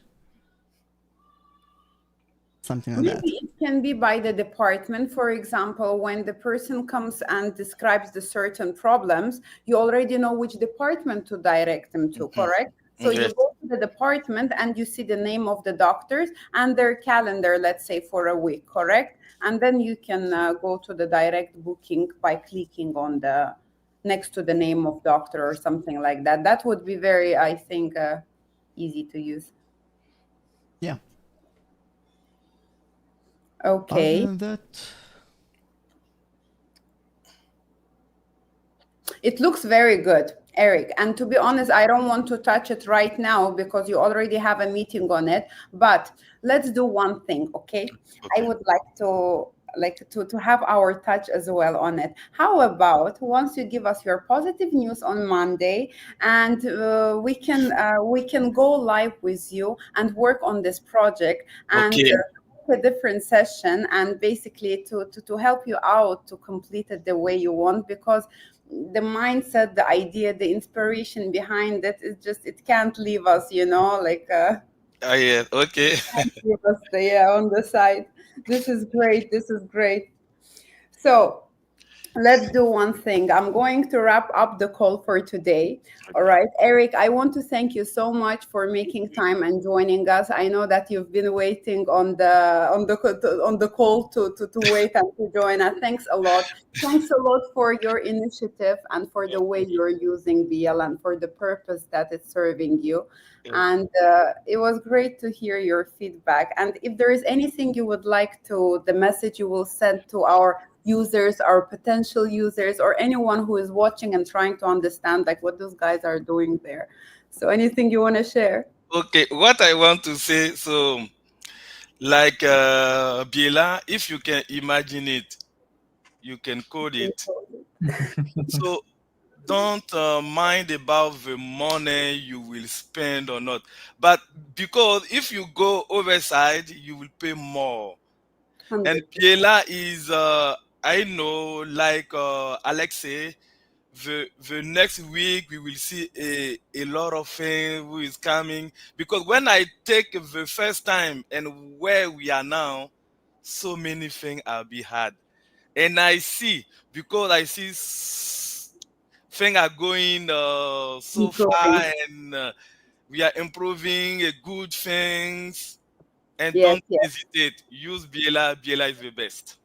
something like that. Maybe it can be by the department. For example, when the person comes and describes the certain problems, you already know which department to direct them to, correct? So you Yes. go to the department and you see the name of the doctors and their calendar, let's say for a week, correct? And then you can go to the direct booking by clicking on the next to the name of doctor or something like that. That would be very, I think, easy to use. Yeah. Okay. Other than that, It looks very good, Eric. And to be honest, I don't want to touch it right now because you already have a meeting on it. But let's do one thing, okay? I Okay. would like to have our touch as well on it. How about once you give us your positive news on Monday, and we can go live with you and work on this project and. Okay. A different session and basically to help you out to complete it the way you want, because the mindset, the idea, the inspiration behind it is just, it can't leave us, like Yeah. Okay. leave us on the side. This is great. This is great. So let's do one thing. I'm going to wrap up the call for today. All right, Eric, I want to thank you so much for making time and joining us. I know that you've been waiting on the call to wait and to join us. Thanks a lot. Thanks a lot for your initiative and for the way you're using BL and for the purpose that it's serving you. And it was great to hear your feedback. And if there is anything you would like to, the message you will send to our users, our potential users, or anyone who is watching and trying to understand like what those guys are doing there. So anything you want to share? Okay. What I want to say, so like Biela, if you can imagine it, you can code it. So don't mind about the money you will spend or not. But because if you go overside, you will pay more. And 100%. Biela is, I know, like Alex say, the next week we will see a lot of things who is coming, because when I take the first time and where we are now, so many things are be had, and I see, because I see things are going so far, Improving. and we are improving good things, and Yes, don't yes. hesitate, use Biela is the best.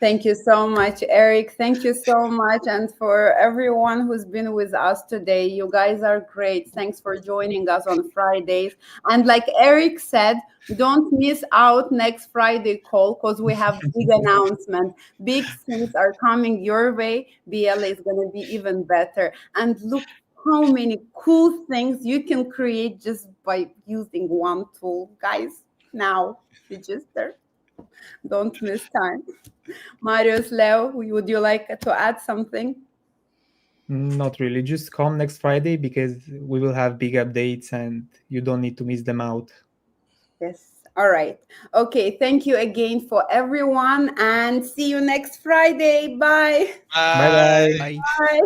Thank you so much, Eric. Thank you so much. And for everyone who's been with us today, you guys are great. Thanks for joining us on Fridays. And like Eric said, don't miss out next Friday call because we have big announcement. Big things are coming your way. BL is going to be even better. And look how many cool things you can create just by using one tool. Guys, now register. Don't miss time. Marius, Leo, would you like to add something? Not really. Just come next Friday because we will have big updates and you don't need to miss them out. Yes. All right. Okay. Thank you again for everyone and see you next Friday. Bye. Bye Bye. bye. Bye.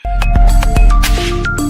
Bye.